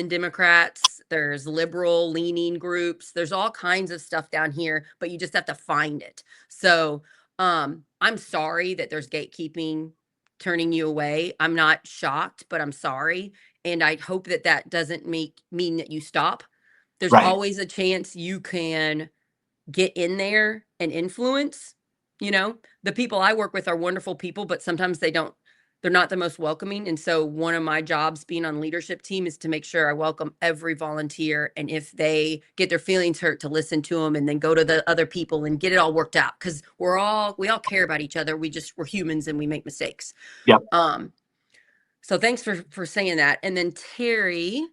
Democrats, there's liberal leaning groups, there's all kinds of stuff down here, but you just have to find it. So I'm sorry that there's gatekeeping turning you away. I'm not shocked, but I'm sorry, and I hope that doesn't mean that you stop. There's Right. always a chance you can get in there and influence. The people I work with are wonderful people, but sometimes they're not the most welcoming. And so one of my jobs being on leadership team is to make sure I welcome every volunteer. And if they get their feelings hurt, to listen to them and then go to the other people and get it all worked out. Cause we all care about each other. We're humans and we make mistakes. Yep. So thanks for saying that. And then Terry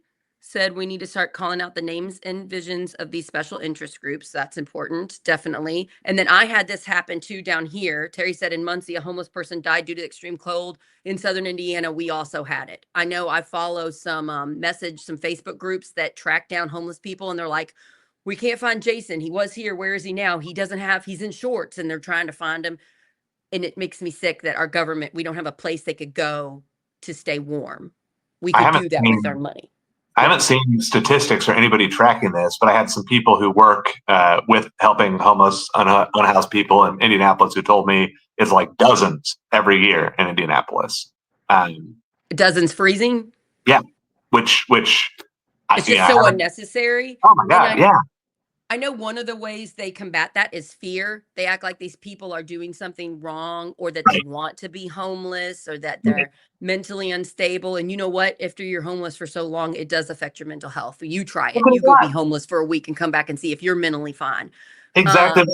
said we need to start calling out the names and visions of these special interest groups. That's important, definitely. And then I had this happen too down here. Terry said in Muncie, a homeless person died due to extreme cold. In Southern Indiana, we also had it. I know I follow some some Facebook groups that track down homeless people, and they're like, we can't find Jason. He was here. Where is he now? He's in shorts, and they're trying to find him. And it makes me sick that our government, we don't have a place they could go to stay warm. We could do that with our money. I haven't seen statistics or anybody tracking this, but I had some people who work with helping homeless, unhoused people in Indianapolis who told me it's like dozens every year in Indianapolis. Dozens freezing? Yeah, which it's just so unnecessary. Oh my God, yeah. I know one of the ways they combat that is fear. They act like these people are doing something wrong, or that they want to be homeless, or that they're mentally unstable. And you know what? After you're homeless for so long, it does affect your mental health. You try it. You go be homeless for a week and come back and see if you're mentally fine. Exactly.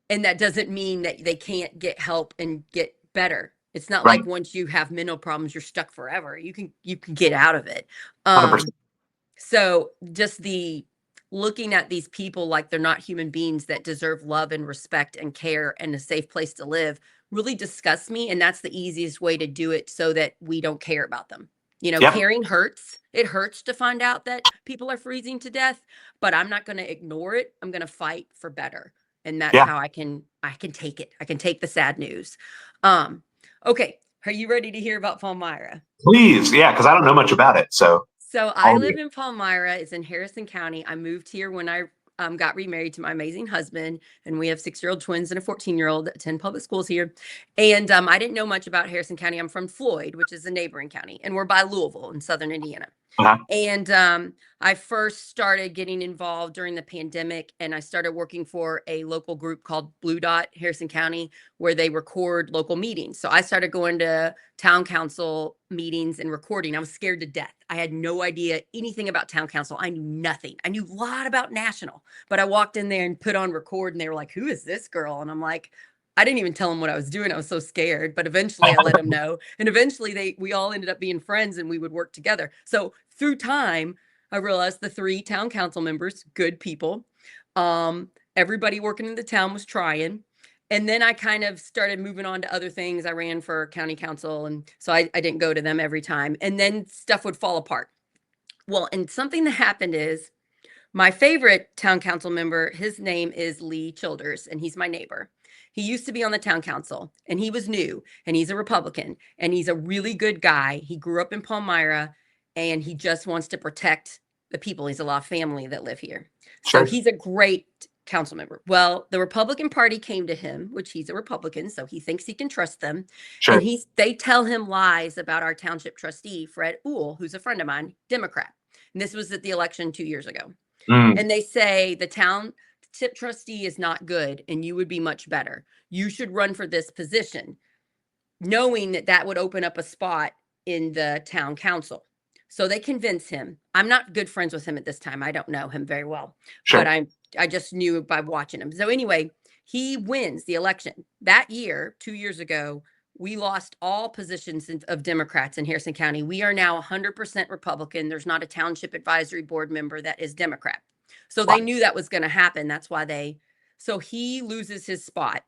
And that doesn't mean that they can't get help and get better. It's not like once you have mental problems, you're stuck forever. You can get out of it. 100%. So just the looking at these people like they're not human beings that deserve love and respect and care and a safe place to live really disgusts me. And that's the easiest way to do it so that we don't care about them. You know, Yep. caring hurts. It hurts to find out that people are freezing to death, but I'm not going to ignore it. I'm going to fight for better. And that's Yeah. how I can take it. I can take the sad news. Um, okay. Are you ready to hear about Palmyra? Please. Yeah. Because I don't know much about it. So So I all live you. in Palmyra. It's in Harrison County. I moved here when I got remarried to my amazing husband, and we have 6-year-old twins and a 14-year-old that attend public schools here. And I didn't know much about Harrison County. I'm from Floyd, which is a neighboring county, and we're by Louisville in southern Indiana. Uh-huh. And I first started getting involved during the pandemic, and I started working for a local group called Blue Dot Harrison County, where they record local meetings. So I started going to town council meetings and recording. I was scared to death. I had no idea anything about town council. I knew nothing. I knew a lot about national, but I walked in there and put on record, and they were like, "Who is this girl?" And I'm like, I didn't even tell them what I was doing. I was so scared, but eventually I let them know. And eventually we all ended up being friends and we would work together. So through time, I realized the 3 town council members, good people. Everybody working in the town was trying. And then I kind of started moving on to other things. I ran for county council. And so I didn't go to them every time. And then stuff would fall apart. Well, and something that happened is my favorite town council member, his name is Lee Childers, and he's my neighbor. He used to be on the town council, and he was new, and he's a Republican, and he's a really good guy. He grew up in Palmyra, and he just wants to protect the people. He's a lot of family that live here. So Sure. he's a great council member. Well, the Republican Party came to him, which he's a Republican, so he thinks he can trust them. Sure. And they tell him lies about our township trustee, Fred Uhl, who's a friend of mine, Democrat. And this was at the election 2 years ago. Mm. And they say the town tip trustee is not good and you would be much better. You should run for this position, knowing that that would open up a spot in the town council. So they convince him. I'm not good friends with him at this time. I don't know him very well, Sure. but I just knew by watching him. So anyway, he wins the election. That year, 2 years ago, we lost all positions of Democrats in Harrison County. We are now 100% Republican. There's not a township advisory board member that is Democrat. So they Wow. knew that was going to happen. That's why so he loses his spot.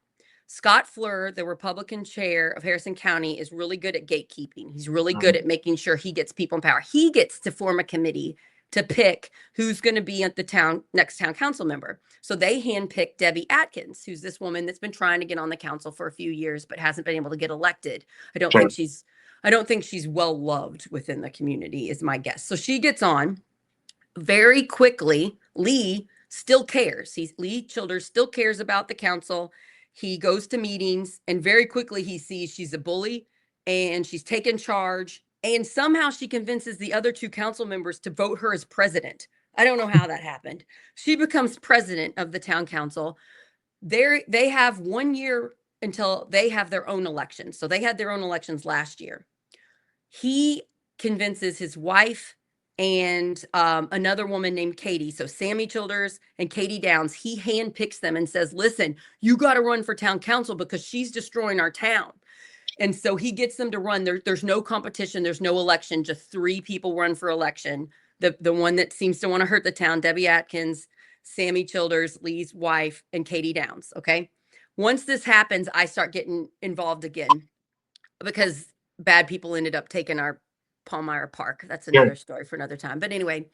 Scott Fleur, the Republican chair of Harrison County, is really good at gatekeeping. He's really good at making sure he gets people in power. He gets to form a committee to pick who's going to be at the next town council member. So they handpicked Debbie Atkins, who's this woman that's been trying to get on the council for a few years but hasn't been able to get elected. I don't Sure. think she's well loved within the community, is my guess. So she gets on very quickly. Lee still cares. Lee Childers still cares about the council. He goes to meetings, and very quickly he sees she's a bully and she's taken charge. And somehow she convinces the other 2 council members to vote her as president. I don't know how that happened. She becomes president of the town council. They have 1 year until they have their own elections. So they had their own elections last year. He convinces his wife and another woman named Katie. So Sammy Childers and Katie Downs, he handpicks them and says, "Listen, you got to run for town council because she's destroying our town." And so he gets them to run. There's no competition. There's no election. Just 3 people run for election. The one that seems to want to hurt the town, Debbie Atkins, Sammy Childers, Lee's wife, and Katie Downs. Okay. Once this happens, I start getting involved again because bad people ended up taking our Palmyra Park. That's another story for another time. But anyway,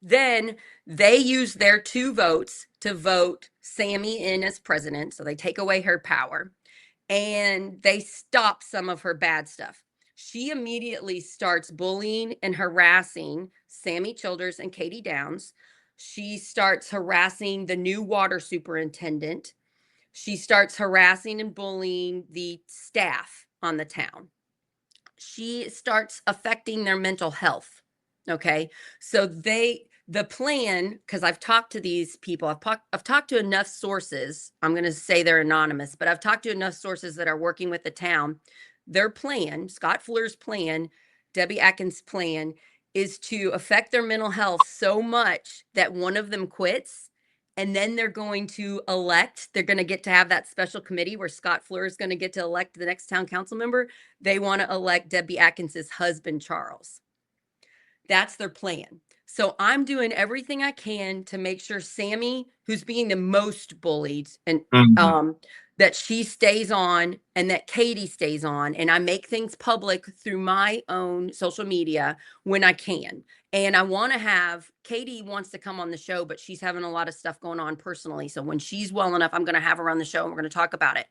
then they use their 2 votes to vote Sammy in as president. So they take away her power and they stop some of her bad stuff. She immediately starts bullying and harassing Sammy Childers and Katie Downs. She starts harassing the new water superintendent. She starts harassing and bullying the staff on the town. She starts affecting their mental health. Okay. So the plan, because I've talked to these people, I've talked to enough sources. I'm going to say they're anonymous, but I've talked to enough sources that are working with the town. Their plan, Scott Fleur's plan, Debbie Atkins' plan, is to affect their mental health so much that one of them quits. And then they're going to get to have that special committee where Scott Fleur is going to get to elect the next town council member. They want to elect Debbie Atkins' husband, Charles. That's their plan. So I'm doing everything I can to make sure Sammy, who's being the most bullied, and Mhm. that she stays on and that Katie stays on. And I make things public through my own social media when I can. And I want to have Katie wants to come on the show, but she's having a lot of stuff going on personally. So when she's well enough, I'm going to have her on the show and we're going to talk about it.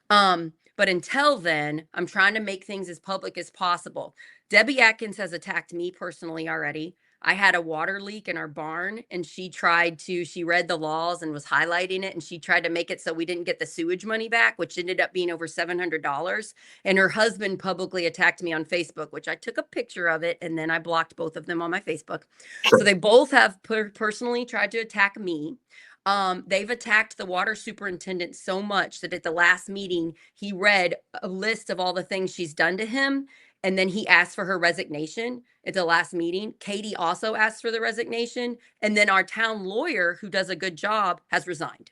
But until then, I'm trying to make things as public as possible. Debbie Atkins has attacked me personally already. I had a water leak in our barn and she read the laws and was highlighting it and she tried to make it so we didn't get the sewage money back, which ended up being over $700. And her husband publicly attacked me on Facebook, which I took a picture of it and then I blocked both of them on my Facebook. Sure. So they both have personally tried to attack me. They've attacked the water superintendent so much that at the last meeting, he read a list of all the things she's done to him. And then he asked for her resignation at the last meeting. Katie also asked for the resignation. And then our town lawyer, who does a good job, has resigned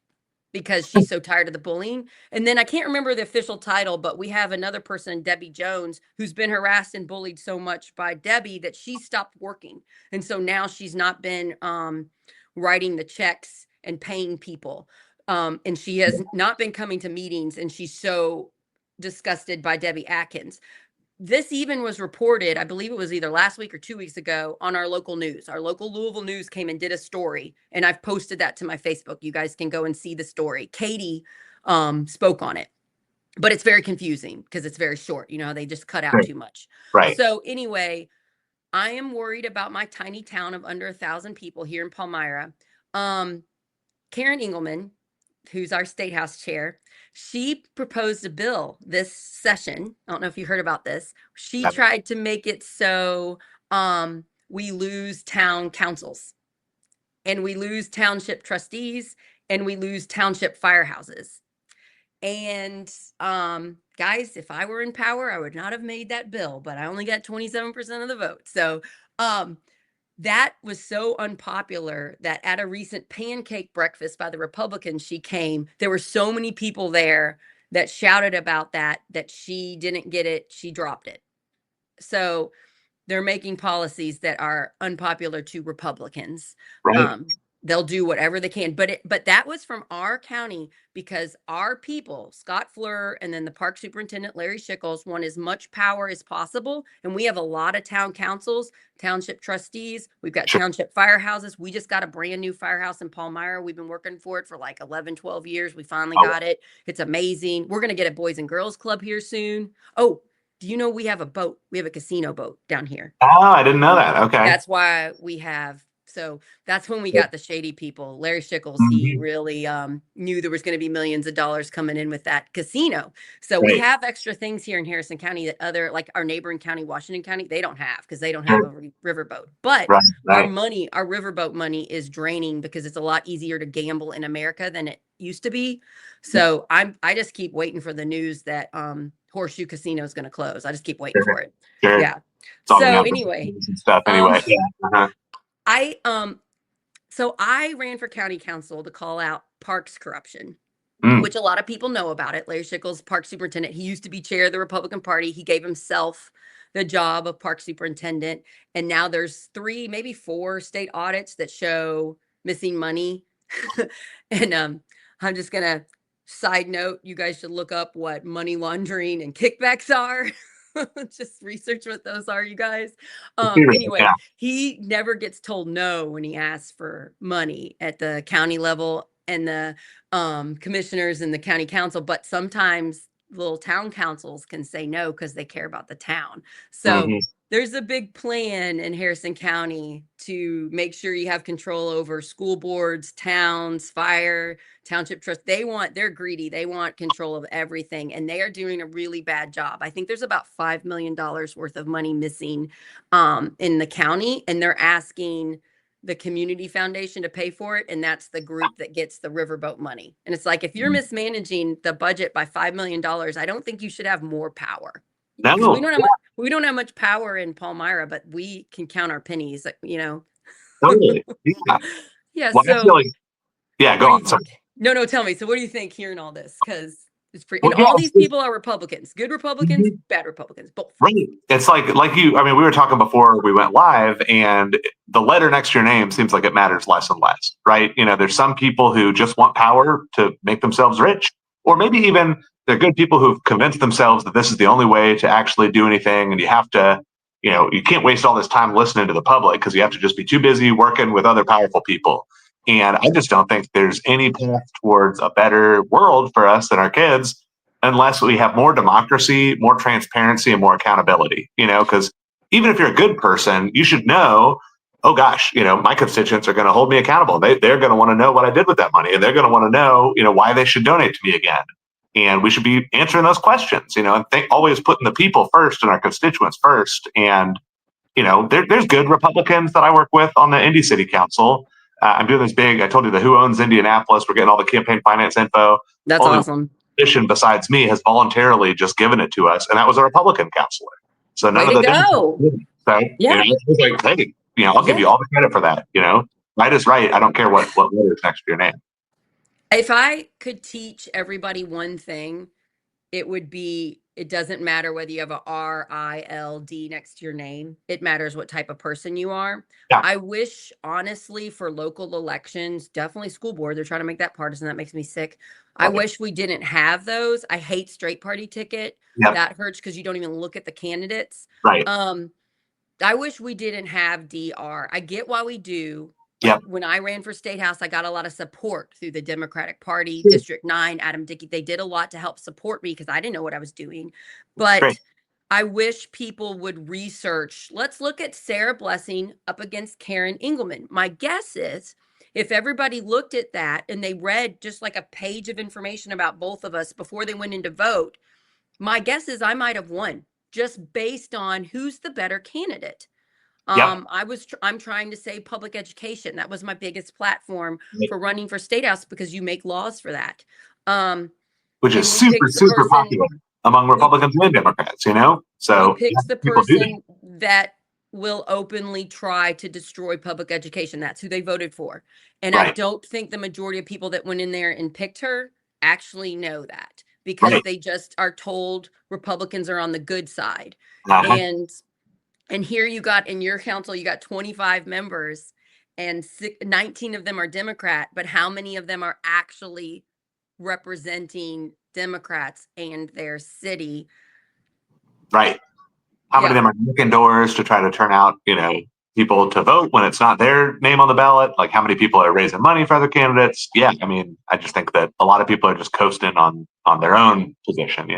because she's so tired of the bullying. And then I can't remember the official title, but we have another person, Debbie Jones, who's been harassed and bullied so much by Debbie that she stopped working. And so now she's not been writing the checks and paying people. And she has not been coming to meetings and she's so disgusted by Debbie Atkins. This even was reported, I believe it was either last week or 2 weeks ago, on our local news. Our local Louisville news came and did a story, and I've posted that to my Facebook. You guys can go and see the story. Katie spoke on it, but it's very confusing because it's very short. You know, they just cut out too much. Right. So anyway, I am worried about my tiny town of under 1,000 people here in Palmyra. Karen Engelman, who's our State House chair, she proposed a bill this session. I don't know if you heard about this. She Yep. tried to make it so we lose town councils and we lose township trustees and we lose township firehouses. And guys, if I were in power, I would not have made that bill, but I only got 27% of the vote. So that was so unpopular that at a recent pancake breakfast by the Republicans, she came. There were so many people there that shouted about that she didn't get it. She dropped it. So they're making policies that are unpopular to Republicans. Right. They'll do whatever they can, but that was from our county because our people, Scott Fleur, and then the park superintendent, Larry Schickles, want as much power as possible. And we have a lot of town councils, township trustees. We've got Sure. township firehouses. We just got a brand new firehouse in Palmyra. We've been working for it for like 11, 12 years. We finally Oh. got it. It's amazing. We're going to get a Boys and Girls Club here soon. Oh, do you know we have a boat? We have a casino boat down here. Oh, I didn't know that. Okay. That's why we have. So that's when we got the shady people. Larry Schickles, he Mhm. really knew there was going to be millions of dollars coming in with that casino. So we Right. have extra things here in Harrison County that other, like our neighboring county, Washington County, they don't have because they don't have a riverboat. But Right. our Right. money, our riverboat money is draining because it's a lot easier to gamble in America than it used to be. So I just keep waiting for the news that Horseshoe Casino is going to close. I just keep waiting Sure. for it. Sure. Yeah. It's all So the anyway, and stuff anyway. Yeah. Uh-huh. I ran for county council to call out parks corruption, Mm. which a lot of people know about it. Larry Schickles, park superintendent, he used to be chair of the Republican Party. He gave himself the job of park superintendent. And now there's 3, maybe 4 state audits that show missing money. And I'm just gonna side note, you guys should look up what money laundering and kickbacks are. Just research what those are, you guys. Anyway, Yeah. he never gets told no when he asks for money at the county level and the commissioners and the county council, but sometimes little town councils can say no because they care about the town. So Mhm. there's a big plan in Harrison County to make sure you have control over school boards, towns, fire, township trust. They're greedy. They want control of everything and they are doing a really bad job. I think there's about $5 million worth of money missing in the county and they're asking the community foundation to pay for it. And that's the group that gets the riverboat money. And it's like, if you're mismanaging the budget by $5 million, I don't think you should have more power. Because No. we don't have much power in Palmyra, but we can count our pennies, you know. Totally. Yeah. Yeah. Well, I So feel like, yeah, go what on. do you Sorry. think? No, tell me. So what do you think hearing all this? Because It's free. Well, And yeah, all these people are Republicans, good Republicans, bad Republicans, both. right. It's like you, I mean, we were talking before we went live, and the letter next to your name seems like it matters less and less, right? There's some people who just want power to make themselves rich, or maybe even they're good people who've convinced themselves that this is the only way to actually do anything. And you have to, you can't waste all this time listening to the public because you have to just be too busy working with other powerful people. And I just don't think there's any path towards a better world for us and our kids unless we have more democracy, more transparency, and more accountability. Because even if you're a good person, you should know, oh gosh, my constituents are going to hold me accountable. They're going to want to know what I did with that money, and they're going to want to know, why they should donate to me again. And we should be answering those questions, and always putting the people first and our constituents first. And there's good Republicans that I work with on the Indy City Council. I'm doing this big. I told you the Who Owns Indianapolis. We're getting all the campaign finance info. That's all awesome. Politician besides me has voluntarily just given it to us, and that was a Republican counselor. So none Way of to the go. so Yeah. it was like, hey, I'll give you all the credit for that. Right is right. I don't care what letter is next to your name. If I could teach everybody one thing, it would be, it doesn't matter whether you have a RILD next to your name. It matters what type of person you are. Yeah. I wish, honestly, for local elections, definitely school board, they're trying to make that partisan. That makes me sick. I wish we didn't have those. I hate straight party ticket. Yep. That hurts because you don't even look at the candidates. Right. I wish we didn't have DR. I get why we do. Yep. When I ran for state house, I got a lot of support through the Democratic Party, Sure. District 9, Adam Dickey. They did a lot to help support me because I didn't know what I was doing. But Great. I wish people would research. Let's look at Sarah Blessing up against Karen Engelman. My guess is if everybody looked at that and they read just like a page of information about both of us before they went in to vote, my guess is I might have won just based on who's the better candidate. Yep. I'm trying to say public education. That was my biggest platform Right. for running for state house because you make laws for that. Which is super popular among Republicans and Democrats, So he picks the person that will openly try to destroy public education. That's who they voted for. And Right. I don't think the majority of people that went in there and picked her actually know that because Right. they just are told Republicans are on the good side. Uh-huh. And here you got in your council, you got 25 members and 19 of them are Democrat, but how many of them are actually representing Democrats and their city? Right. How many of them are knocking doors to try to turn out, people to vote when it's not their name on the ballot? Like how many people are raising money for other candidates? Yeah. I mean, I just think that a lot of people are just coasting on their own position,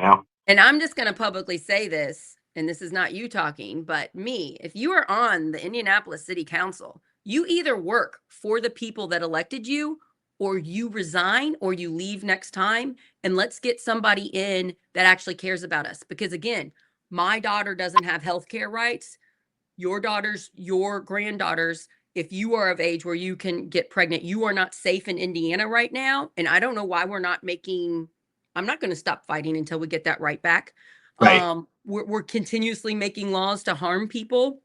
And I'm just going to publicly say this, and this is not you talking, but me. If you are on the Indianapolis City Council, you either work for the people that elected you or you resign or you leave next time. And let's get somebody in that actually cares about us. Because again, my daughter doesn't have healthcare rights. Your daughters, your granddaughters, if you are of age where you can get pregnant, you are not safe in Indiana right now. And I don't know why we're not I'm not going to stop fighting until we get that right back. Right. We're continuously making laws to harm people.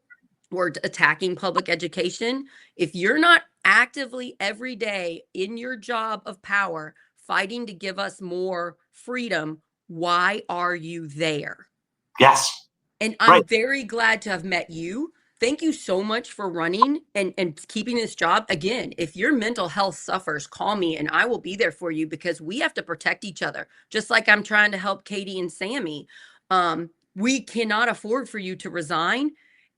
We're attacking public education. If you're not actively every day in your job of power fighting to give us more freedom, why are you there? Yes. And I'm very glad to have met you. Thank you so much for running and keeping this job. Again, if your mental health suffers, call me and I will be there for you because we have to protect each other. Just like I'm trying to help Katie and Sammy. We cannot afford for you to resign.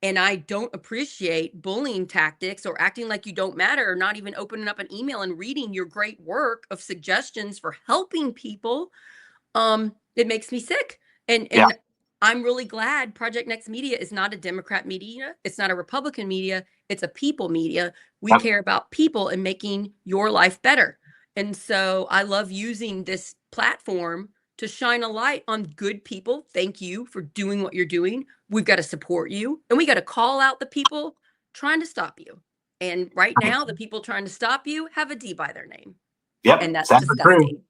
And I don't appreciate bullying tactics or acting like you don't matter or not even opening up an email and reading your great work of suggestions for helping people. It makes me sick. And I'm really glad Project Next Media is not a Democrat media. It's not a Republican media. It's a people media. We care about people and making your life better. And so I love using this platform to shine a light on good people. Thank you for doing what you're doing. We've got to support you and we got to call out the people trying to stop you. And right now, the people trying to stop you have a D by their name. Yep. And that's disgusting.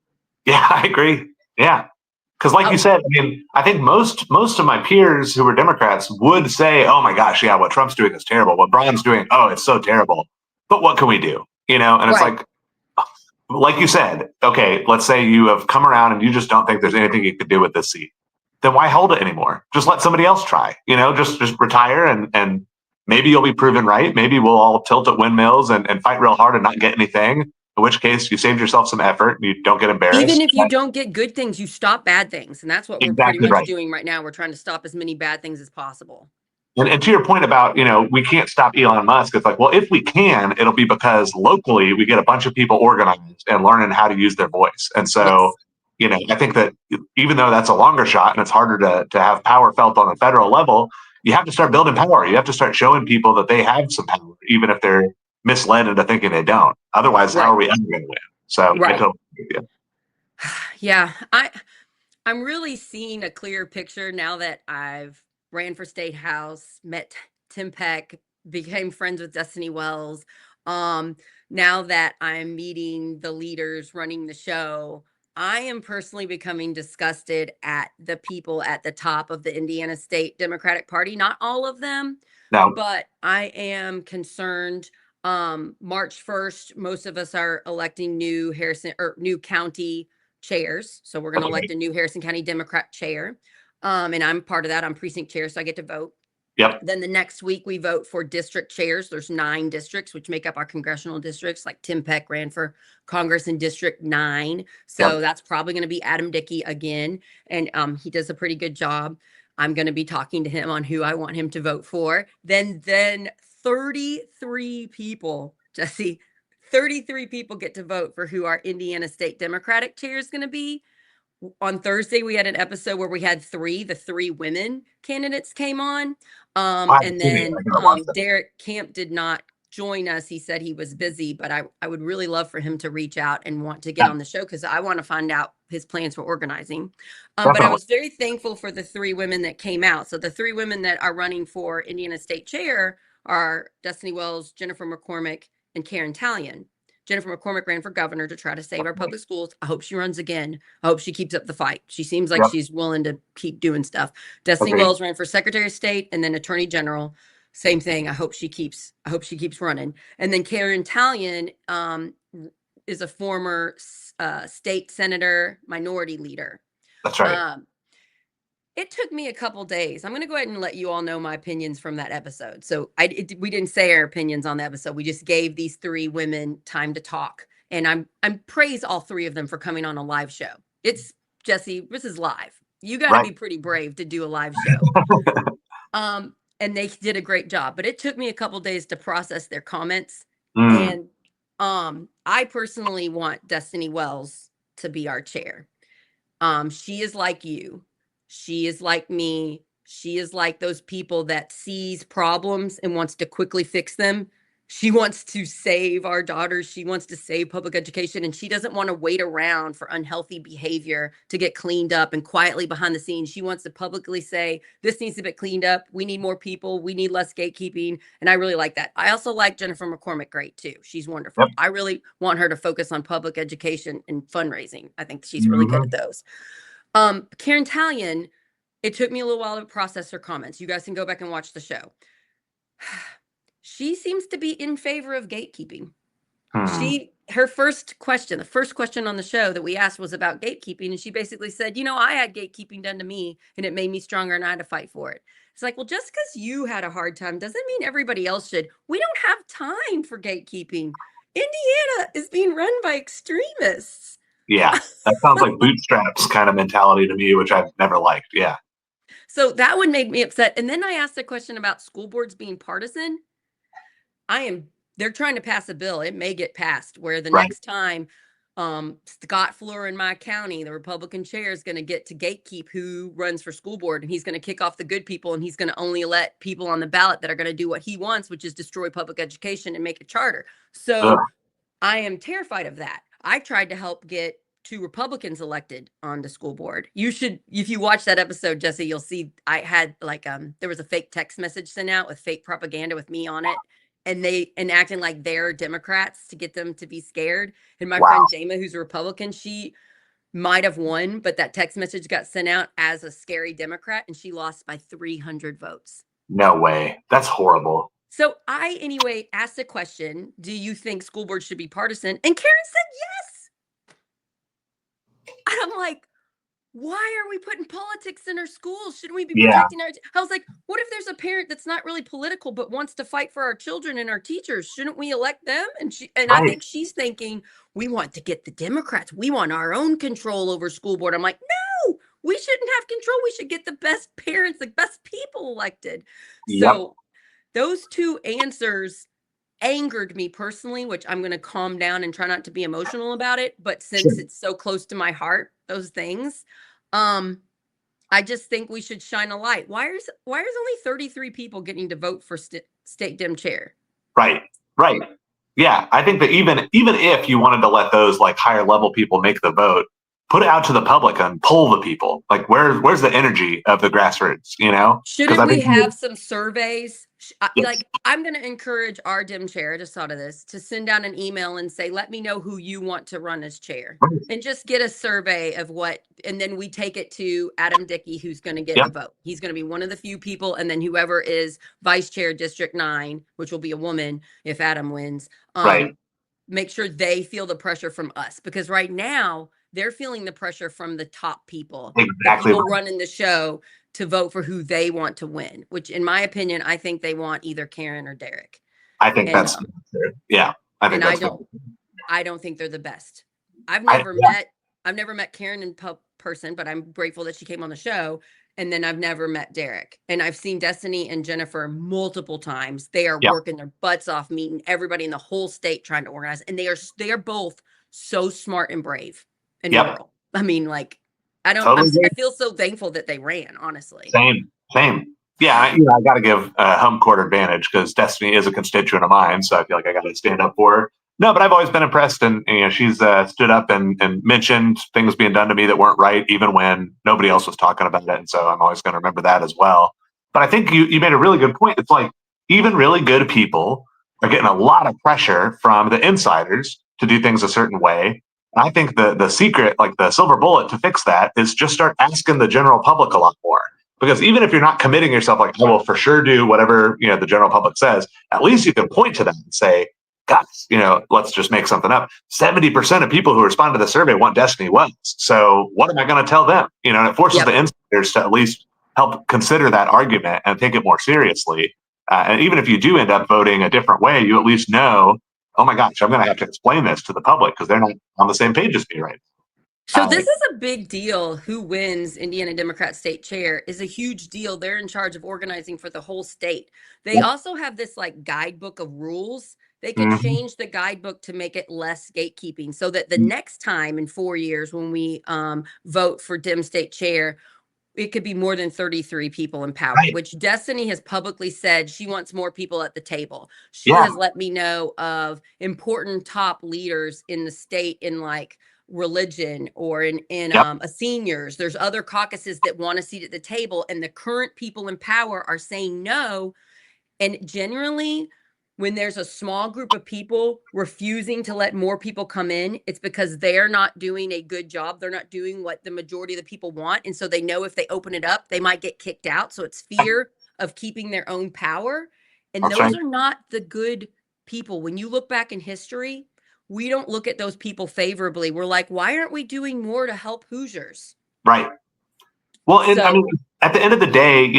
Yeah, I agree. Yeah. Because like you said, I mean, I think most of my peers who were Democrats would say, oh my gosh, yeah, what Trump's doing is terrible. What Brian's doing, oh, it's so terrible. But what can we do? And it's like, like you said, okay, let's say you have come around and you just don't think there's anything you could do with this seat. Then why hold it anymore? Just let somebody else try. Just retire and maybe you'll be proven right. Maybe we'll all tilt at windmills and fight real hard and not get anything. In which case, you saved yourself some effort and you don't get embarrassed. Even if you don't get good things, you stop bad things. And that's what we're pretty Exactly much right. doing right now. We're trying to stop as many bad things as possible. And to your point about, we can't stop Elon Musk, it's like, well, if we can, it'll be because locally we get a bunch of people organized and learning how to use their voice. And so, I think that even though that's a longer shot and it's harder to have power felt on a federal level, you have to start building power. You have to start showing people that they have some power, even if they're misled into thinking they don't. Otherwise, how are we ever going to win? So I totally agree with you. Yeah, I'm really seeing a clear picture now that I've ran for state house, met Tim Peck, became friends with Destiny Wells. Now that I'm meeting the leaders running the show, I am personally becoming disgusted at the people at the top of the Indiana State Democratic Party. Not all of them, Now, but I am concerned. March 1st, most of us are electing new new county chairs. So we're going to elect a new Harrison County Democrat chair. And I'm part of that. I'm precinct chair, so I get to vote. yep. Then the next week we vote for district chairs. There's 9 districts, which make up our congressional districts. Like Tim Peck ran for Congress in District 9. So that's probably going to be Adam Dickey again. And he does a pretty good job. I'm going to be talking to him on who I want him to vote for. Then 33 people, Jesse, 33 people get to vote for who our Indiana State Democratic chair is going to be. On Thursday, we had an episode where we had the 3 women candidates came on. And then Derek Camp did not join us. He said he was busy, but I would really love for him to reach out and want to get on the show because I want to find out his plans for organizing. But I was very thankful for the 3 women that came out. So the 3 women that are running for Indiana State Chair are Destiny Wells, Jennifer McCormick, and Karen Talion. Jennifer McCormick ran for governor to try to save our public schools. I hope she runs again. I hope she keeps up the fight. She seems like she's willing to keep doing stuff. Destiny Wells ran for Secretary of State and then Attorney General. Same thing. I hope she keeps running. And then Karen Talion is a former state senator, minority leader. That's right. It took me a couple days. I'm going to go ahead and let you all know my opinions from that episode. So we didn't say our opinions on the episode. We just gave these 3 women time to talk. And I'm praise all 3 of them for coming on a live show. It's Jesse, this is live. You got to be pretty brave to do a live show. And they did a great job, but it took me a couple days to process their comments. And I personally want Destiny Wells to be our chair. She is like you. She is like me. She is like those people that sees problems and wants to quickly fix them. She wants to save our daughters. She wants to save public education, and she doesn't want to wait around for unhealthy behavior to get cleaned up and quietly behind the scenes. She wants to publicly say, this needs to be cleaned up. We need more people. We need less gatekeeping. And I really like that. I also like Jennifer McCormick great too. She's wonderful. Yep. I really want her to focus on public education and fundraising. I think she's really good at those. Karen Talion, it took me a little while to process her comments. You guys can go back and watch the show. She seems to be in favor of gatekeeping. The first question on the show that we asked was about gatekeeping. And she basically said, I had gatekeeping done to me and it made me stronger and I had to fight for it. It's like, well, just because you had a hard time doesn't mean everybody else should. We don't have time for gatekeeping. Indiana is being run by extremists. Yeah, that sounds like bootstraps kind of mentality to me, which I've never liked. Yeah. So that would make me upset. And then I asked a question about school boards being partisan. They're trying to pass a bill. It may get passed where the next time Scott Fleur in my county, the Republican chair, is going to get to gatekeep who runs for school board. And he's going to kick off the good people. And he's going to only let people on the ballot that are going to do what he wants, which is destroy public education and make a charter. So I am terrified of that. I tried to help get 2 Republicans elected on the school board. You should, if you watch that episode, Jesse, you'll see I had there was a fake text message sent out with fake propaganda with me on it. And acting like they're Democrats to get them to be scared. And my friend Jama, who's a Republican, she might have won, but that text message got sent out as a scary Democrat and she lost by 300 votes. No way. That's horrible. So I, anyway, asked the question, do you think school boards should be partisan? And Karen said yes. I'm like, why are we putting politics in our schools? Shouldn't we be Yeah. protecting our? I was like, what if there's a parent that's not really political but wants to fight for our children and our teachers? Shouldn't we elect them? And I Right. think she's thinking we want to get the Democrats. We want our own control over school board. I'm like, no, we shouldn't have control. We should get the best parents, the best people elected. Yep. So those two answers angered me personally, which I'm going to calm down and try not to be emotional about it. But Sure. since it's so close to my heart, those things, um, I just think we should shine a light. Why is only 33 people getting to vote for state Dem chair? Right. Right. Yeah. I think that even if you wanted to let those like higher level people make the vote, put it out to the public and poll the people. Like where's the energy of the grassroots, you know? Because Shouldn't I we think have some surveys? yes, Like, I'm going to encourage our Dem chair, I just thought of this, to send out an email and say, let me know who you want to run as chair. right. And just get a survey of what, and then we take it to Adam Dickey, who's going to get Yep. a vote. He's going to be one of the few people. And then whoever is vice chair District 9, which will be a woman if Adam wins, Right. make sure they feel the pressure from us. Because right now, they're feeling the pressure from the top people, the Exactly. people Right. running the show, to vote for who they want to win, which in my opinion, I think they want either Karen or Derek. I think And that's yeah. I think and that's I don't think they're the best. I've I, never met Karen in person, but I'm grateful that she came on the show. And then I've never met Derek. And I've seen Destiny and Jennifer multiple times. They are yeah. working their butts off, meeting everybody in the whole state trying to organize. And they are both so smart and brave and Yep. moral. I mean, like, Totally I agree. feel so thankful that they ran, honestly. Same. Yeah, I got to give home court advantage because Destiny is a constituent of mine, so I feel like I got to stand up for her. No, but I've always been impressed, and she's stood up and mentioned things being done to me that weren't right, even when nobody else was talking about it. And so I'm always going to remember that as well. But I think you made a really good point. It's like even really good people are getting a lot of pressure from the insiders to do things a certain way. And I think the secret, like the silver bullet to fix that, is just start asking the general public a lot more. Because even if you're not committing yourself, like I will for sure do whatever the general public says, at least you can point to them and say, "Guys, let's just make something up. 70% of people who respond to the survey want Destiny wins. So what am I going to tell them?" And it forces Yep. the insiders to at least help consider that argument and take it more seriously. And even if you do end up voting a different way, you at least know, oh my gosh, I'm going to have to explain this to the public because they're not on the same page as me right So now. this is a big deal. Who wins Indiana Democrat state chair is a huge deal. They're in charge of organizing for the whole state. They also have this like guidebook of rules. They could Mhm. change the guidebook to make it less gatekeeping so that the next time in 4 years when we vote for Dem state chair, it could be more than 33 people empowered, Right. which Destiny has publicly said she wants more people at the table. She Yeah. has let me know of important top leaders in the state in like religion or in Yep. a seniors. There's other caucuses that want a seat at the table, and the current people in power are saying no. And generally, when there's a small group of people refusing to let more people come in, it's because they're not doing a good job. They're not doing what the majority of the people want. And so they know if they open it up, they might get kicked out. So it's fear of keeping their own power. And That's those right. are not the good people. When you look back in history, we don't look at those people favorably. We're like, why aren't we doing more to help Hoosiers? Right. Well, and I mean, So, at the end of the day,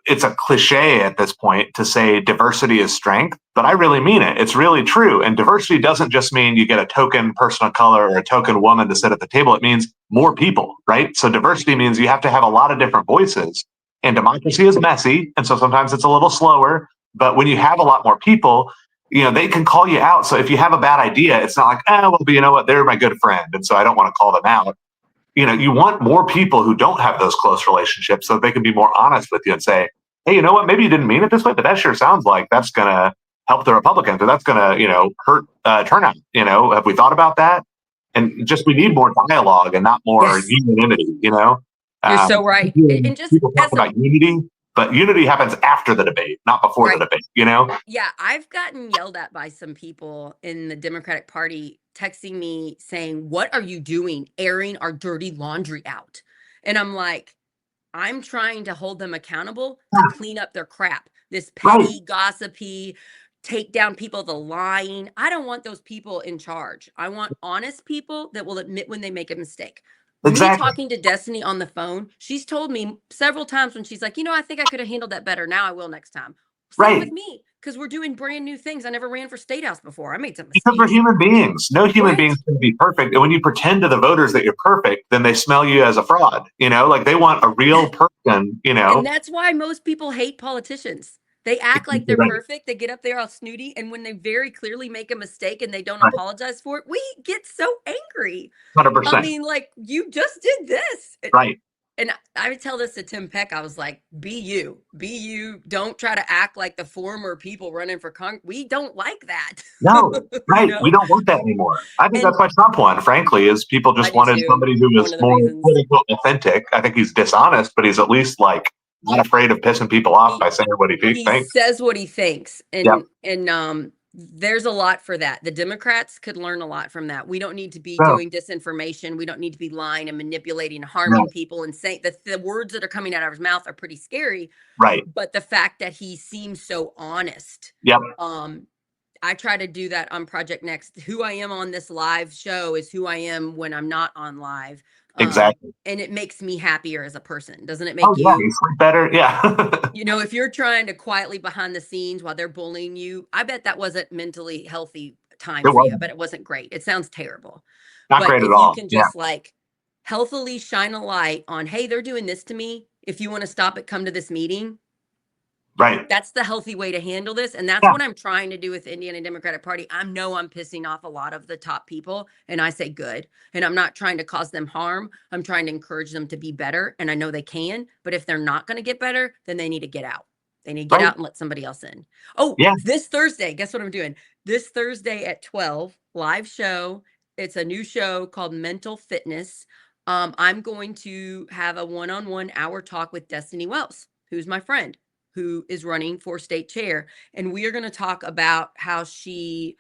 it's a cliche at this point to say diversity is strength, but I really mean it. It's really true. And diversity doesn't just mean you get a token person of color or a token woman to sit at the table. It means more people, right? So diversity means you have to have a lot of different voices. And democracy is messy. And so sometimes it's a little slower. But when you have a lot more people, they can call you out. So if you have a bad idea, it's not like, well, but you know what? They're my good friend. And so I don't want to call them out. You want more people who don't have those close relationships so they can be more honest with you and say, hey, you know what? Maybe you didn't mean it this way, but that sure sounds like that's going to help the Republicans or that's going to, hurt turnout. Have we thought about that? And just we need more dialogue and not more yes, unanimity. you're so right. And just People talk as a about unity, but unity happens after the debate, not before the right. debate. Yeah, I've gotten yelled at by some people in the Democratic Party texting me saying, "What are you doing airing our dirty laundry out?" And I'm like, I'm trying to hold them accountable to clean up their crap. This Right. petty, gossipy, take down people, the lying. I don't want those people in charge. I want honest people that will admit when they make a mistake. Me Exactly. talking to Destiny on the phone, she's told me several times when she's like, I think I could have handled that better. Now I will next time. Same with Right. me, because we're doing brand new things. I never ran for state house before. I made some Because we're mistakes. human beings. No human Right. beings can be perfect. And when you pretend to the voters that you're perfect, then they smell you as a fraud. Like they want a real person, And that's why most people hate politicians. They act like they're Right. perfect. They get up there all snooty. And when they very clearly make a mistake and they don't Right. apologize for it, we get so angry. I 100%. mean, like, you just did this. Right. And I would tell this to Tim Peck. I was like, be you. Be you. Don't try to act like the former people running for Congress. We don't like that. No, You right. We know? don't want that anymore. I think And that's why Trump won, frankly, is people I just do wanted too. somebody who was One of the more reasons. quote unquote authentic. I think he's dishonest, but he's at least like not afraid of pissing people off He by saying what he he thinks. says what he thinks. Yep. And there's a lot for that. The Democrats could learn a lot from that. We don't need to be No, doing disinformation. We don't need to be lying and manipulating and no, harming people and saying that the words that are coming out of his mouth are pretty scary. right. But the fact that he seems so honest, Yep. um, I try to do that on Project Next. Who I am on this live show is who I am when I'm not on live. Exactly. And it makes me happier as a person. Doesn't it Oh make yeah, you? you sleep better. Yeah. If you're trying to quietly behind the scenes while they're bullying you, I bet that wasn't mentally healthy time It for you. I wasn't. bet it wasn't great. It sounds terrible. Not But great at if you all. can Yeah. just like healthily shine a light on, hey, they're doing this to me. If you want to stop it, come to this meeting. Right. That's the healthy way to handle this. And that's Yeah. what I'm trying to do with Indiana Democratic Party. I know I'm pissing off a lot of the top people, and I say good. And I'm not trying to cause them harm. I'm trying to encourage them to be better. And I know they can. But if they're not going to get better, then they need to get out. They need to get Right. out and let somebody else in. Oh, Yeah. this Thursday, guess what I'm doing? This Thursday at 12, live show. It's a new show called Mental Fitness. I'm going to have a one-on-one hour talk with Destiny Wells, who's my friend, who is running for state chair. And we are going to talk about how she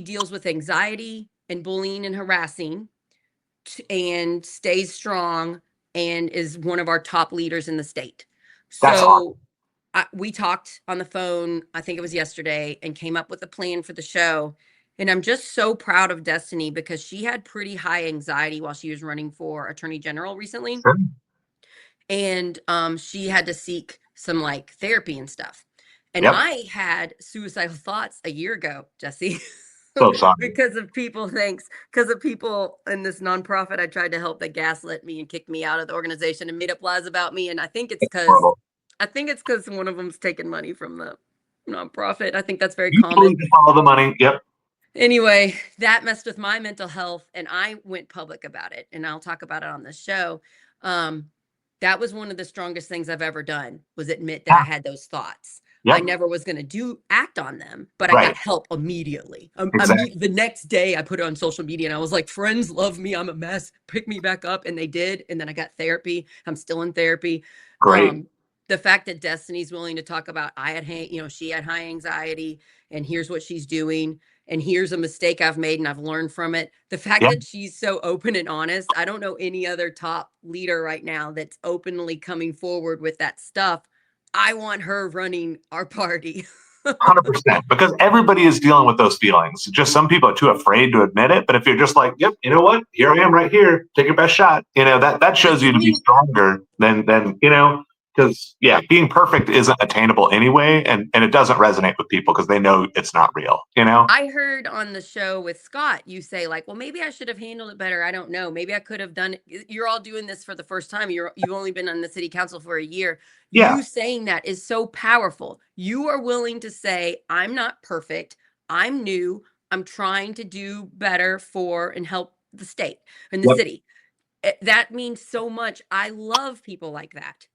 deals with anxiety and bullying and harassing and stays strong and is one of our top leaders in the state. That's awesome. So we talked on the phone, I think it was yesterday, and came up with a plan for the show. And I'm just so proud of Destiny because she had pretty high anxiety while she was running for attorney general recently. Sure. And she had to seek some like therapy and stuff. And Yep. I had suicidal thoughts a year ago, Jesse. So sorry. because of people in this nonprofit I tried to help that gaslit me and kicked me out of the organization and made up lies about me. And I think it's Horrible. because one of them's taking money from the nonprofit. I think that's very You common. need to follow the money. Yep. Anyway, that messed with my mental health, and I went public about it, and I'll talk about it on the show. That was one of the strongest things I've ever done, was admit that I had those thoughts. I Yep. never was going to act on them, but I Right. got help immediately. Exactly. The next day I put it on social media and I was like, friends love me. I'm a mess. Pick me back up. And they did. And then I got therapy. I'm still in therapy. Great. The fact that Destiny's willing to talk about, she had high anxiety and here's what she's doing. And here's a mistake I've made and I've learned from it. The fact Yeah. that she's so open and honest, I don't know any other top leader right now that's openly coming forward with that stuff. I want her running our party. 100%. Because everybody is dealing with those feelings. Just some people are too afraid to admit it. But if you're just like, yep, you know what? Here I am right here. Take your best shot. That shows you to be stronger than because being perfect isn't attainable anyway, and it doesn't resonate with people because they know it's not real. I heard on the show with Scott, you say like, well, maybe I should have handled it better. I don't know. Maybe I could have done it. You're all doing this for the first time. You've only been on the city council for a year. Yeah. You saying that is so powerful. You are willing to say, I'm not perfect. I'm new. I'm trying to do better for and help the state and the Yep. city. That means so much. I love people like that.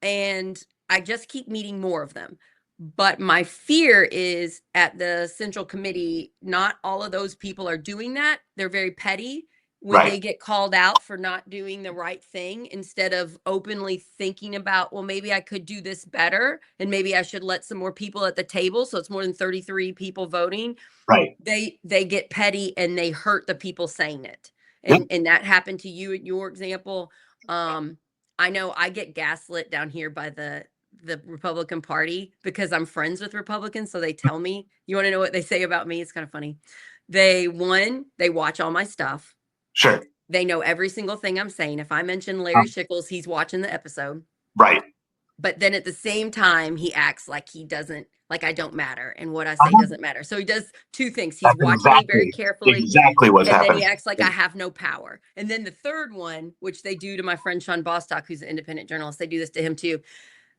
And I just keep meeting more of them. But my fear is at the central committee, not all of those people are doing that. They're very petty when Right. they get called out for not doing the right thing, instead of openly thinking about, well, maybe I could do this better. And maybe I should let some more people at the table. So it's more than 33 people voting. Right. They get petty and they hurt the people saying it. Yep. And that happened to you in your example. I know I get gaslit down here by the Republican Party because I'm friends with Republicans. So they tell me, you want to know what they say about me? It's kind of funny. They watch all my stuff. Sure. They know every single thing I'm saying. If I mention Larry Shickles, he's watching the episode. Right. But then at the same time, he acts like he doesn't, like I don't matter and what I say doesn't matter. So he does two things. He's That's watching me very carefully. exactly what's And then happening. he acts like I have no power. And then the third one, which they do to my friend Sean Bostock, who's an independent journalist, they do this to him too.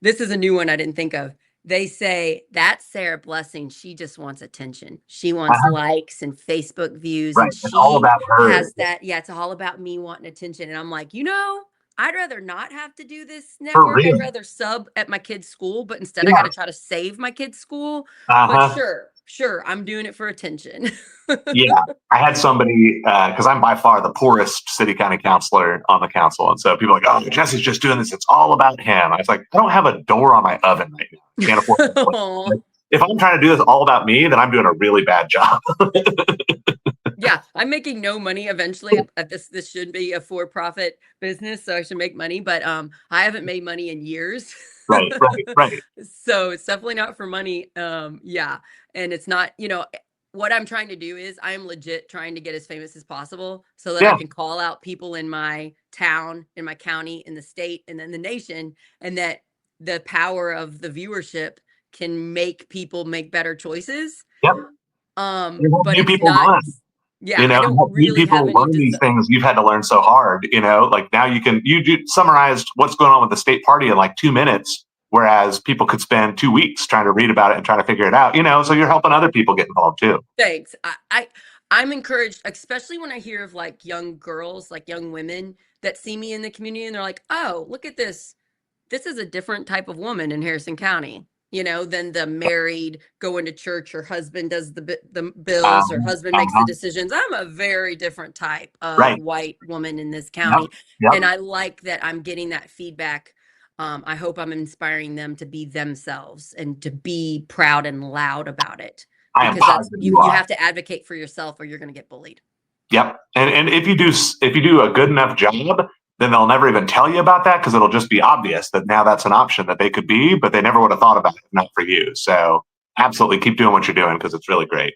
This is a new one I didn't think of. They say that's Sarah Blessing. She just wants attention. She wants likes and Facebook views. Right. And It's all about her. has that. Yeah, it's all about me wanting attention. And I'm like, I'd rather not have to do this network. real. I'd rather sub at my kid's school, but instead I got to try to save my kid's school. Uh-huh. But sure, I'm doing it for attention. Yeah, I had somebody because I'm by far the poorest city county councilor on the council, and so people are like, "Oh, Jesse's just doing this. It's all about him." I was like, "I don't have a door on my oven right now. Can't afford it." Aw. If I'm trying to do this all about me, then I'm doing a really bad job. Yeah, I'm making no money eventually. This should be a for-profit business, so I should make money, but I haven't made money in years. Right. So it's definitely not for money. Yeah, and it's not, what I'm trying to do is I'm legit trying to get as famous as possible so that I can call out people in my town, in my county, in the state, and then the nation, and that the power of the viewership can make people make better choices. Yep. But it's people not. learn. Yeah, I don't really people have any learn these things you've had to learn so hard. Like now you summarized what's going on with the state party in like 2 minutes, whereas people could spend 2 weeks trying to read about it and trying to figure it out. So you're helping other people get involved too. Thanks. I'm encouraged, especially when I hear of like young girls, like young women that see me in the community and they're like, "Oh, look at this. This is a different type of woman in Harrison County." Than the married going to church, her husband does the bills, her husband makes the decisions. I'm a very different type of white woman in this county. Yep. And I like that I'm getting that feedback. I hope I'm inspiring them to be themselves and to be proud and loud about it. Because you have to advocate for yourself or you're going to get bullied. Yep. And if you do a good enough job, then they'll never even tell you about that because it'll just be obvious that now that's an option that they could be, but they never would have thought about it if not for you. So absolutely keep doing what you're doing because it's really great.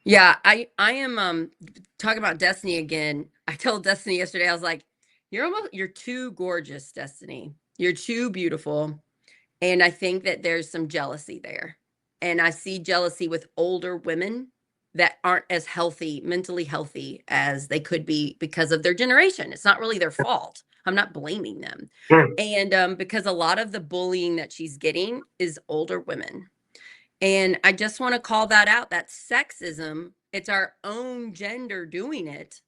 Yeah, I am talking about Destiny again. I told Destiny yesterday, I was like, you're too gorgeous, Destiny. You're too beautiful. And I think that there's some jealousy there. And I see jealousy with older women that aren't as mentally healthy as they could be because of their generation. It's not really their fault. I'm not blaming them. Sure. And because a lot of the bullying that she's getting is older women. And I just want to call that out. That's sexism. It's our own gender doing it.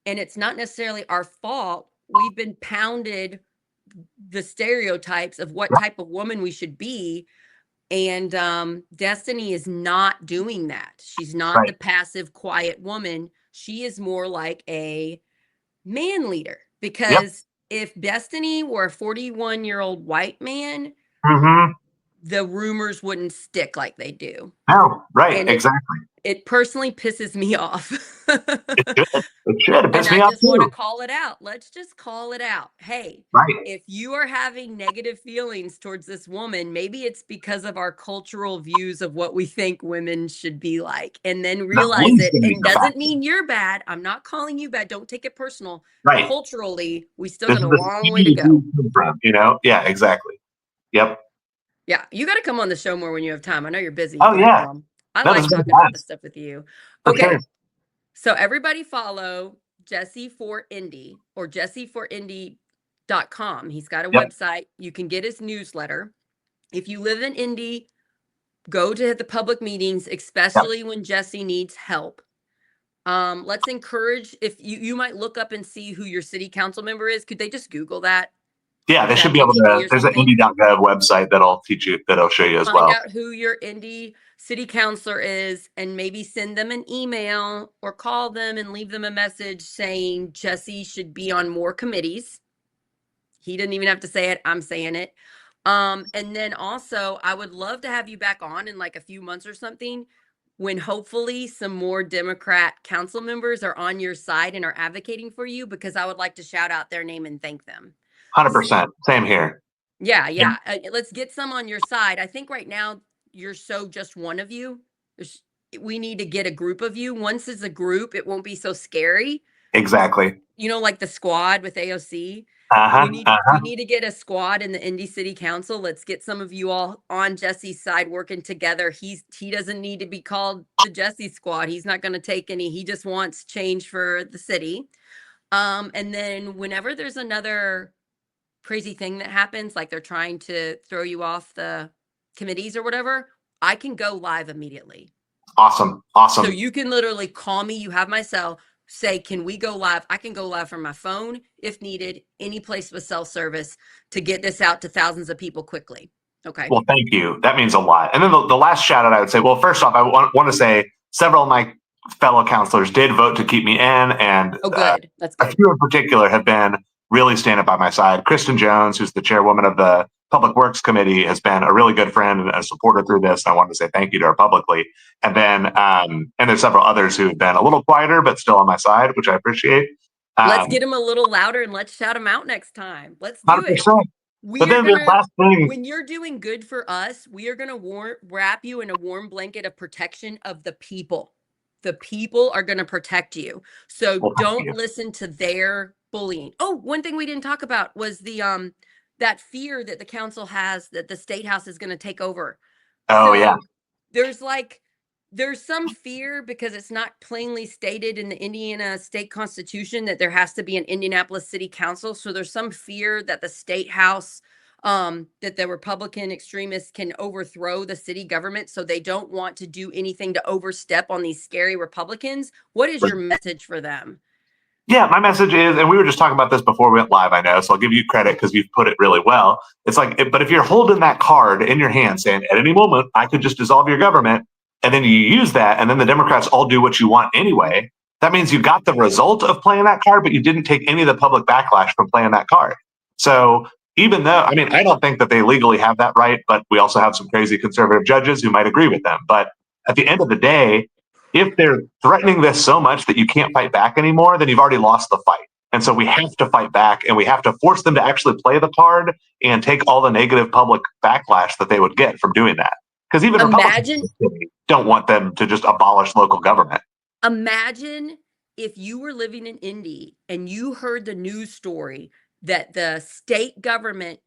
And it's not necessarily our fault. We've been pounded the stereotypes of what type of woman we should be. And Destiny is not doing that. She's not the passive, quiet woman. She is more like a man leader. Because if Destiny were a 41-year-old white man, the rumors wouldn't stick like they do. Oh, right. And exactly. It personally pisses me off. It should. It pisses me I off just too. want to call it out. Let's just call it out. Hey, if you are having negative feelings towards this woman, maybe it's because of our cultural views of what we think women should be like. And then realize it doesn't mean you're bad. I'm not calling you bad. Don't take it personal. Right. Culturally, we still got a long way to go. Yeah, exactly. Yep. Yeah, you got to come on the show more when you have time. I know you're busy. Oh, yeah. I like talking about this stuff with you. Okay. So everybody follow Jesse for Indy or jesseforindy.com. He's got a website. You can get his newsletter. If you live in Indy, go to the public meetings, especially when Jesse needs help. Let's encourage, if you might look up and see who your city council member is. Could they just Google that? Yeah, they should be able to. There's an Indy.gov website that'll show you as well. Find out who your Indy city councilor is and maybe send them an email or call them and leave them a message saying Jesse should be on more committees. He didn't even have to say it. I'm saying it. And then also, I would love to have you back on in like a few months or something when hopefully some more Democrat council members are on your side and are advocating for you, because I would like to shout out their name and thank them. 100%. Same here. Yeah. Let's get some on your side. I think right now you're just one of you. We need to get a group of you. Once it's a group, it won't be so scary. Exactly. You know, like the squad with AOC. Uh-huh. We need to get a squad in the Indy City Council. Let's get some of you all on Jesse's side working together. He doesn't need to be called the Jesse squad. He's not going to take any. He just wants change for the city. And then whenever there's another crazy thing that happens, like they're trying to throw you off the committees or whatever, I can go live immediately. Awesome. Awesome. So you can literally call me. You have my cell. Say, can we go live? I can go live from my phone if needed, any place with cell service to get this out to thousands of people quickly. Okay. Well, thank you. That means a lot. And then the last shout out I would say, well, first off, I want to say several of my fellow counselors did vote to keep me in, and Oh, good. That's a good. few in particular have been really standing by my side. Kristen Jones, who's the chairwoman of the Public Works Committee, has been a really good friend and a supporter through this. I wanted to say thank you to her publicly. And then, and there's several others who have been a little quieter, but still on my side, which I appreciate. Let's get them a little louder and let's shout them out next time. Let's do 100%. it. But then the last thing, When you're doing good for us, we are going to wrap you in a warm blanket of protection of the people. The people are going to protect you. So well, don't listen to their bullying. Oh, one thing we didn't talk about was the that fear that the council has that the state house is going to take over. Oh, yeah. There's some fear because it's not plainly stated in the Indiana state constitution that there has to be an Indianapolis city council. So there's some fear that the state house, that the Republican extremists can overthrow the city government. So they don't want to do anything to overstep on these scary Republicans. What is your message for them? Yeah, my message is, and we were just talking about this before we went live, I know, so I'll give you credit because you've put it really well. It's like, but if you're holding that card in your hand saying, at any moment, I could just dissolve your government, and then you use that, and then the Democrats all do what you want anyway, that means you got the result of playing that card, but you didn't take any of the public backlash from playing that card. So even though, I mean, I don't think that they legally have that right, but we also have some crazy conservative judges who might agree with them. But at the end of the day, if they're threatening this so much that you can't fight back anymore, then you've already lost the fight. And so we have to fight back, and we have to force them to actually play the card and take all the negative public backlash that they would get from doing that. Because even Republicans don't want them to just abolish local government. Imagine if you were living in Indy and you heard the news story that the state government,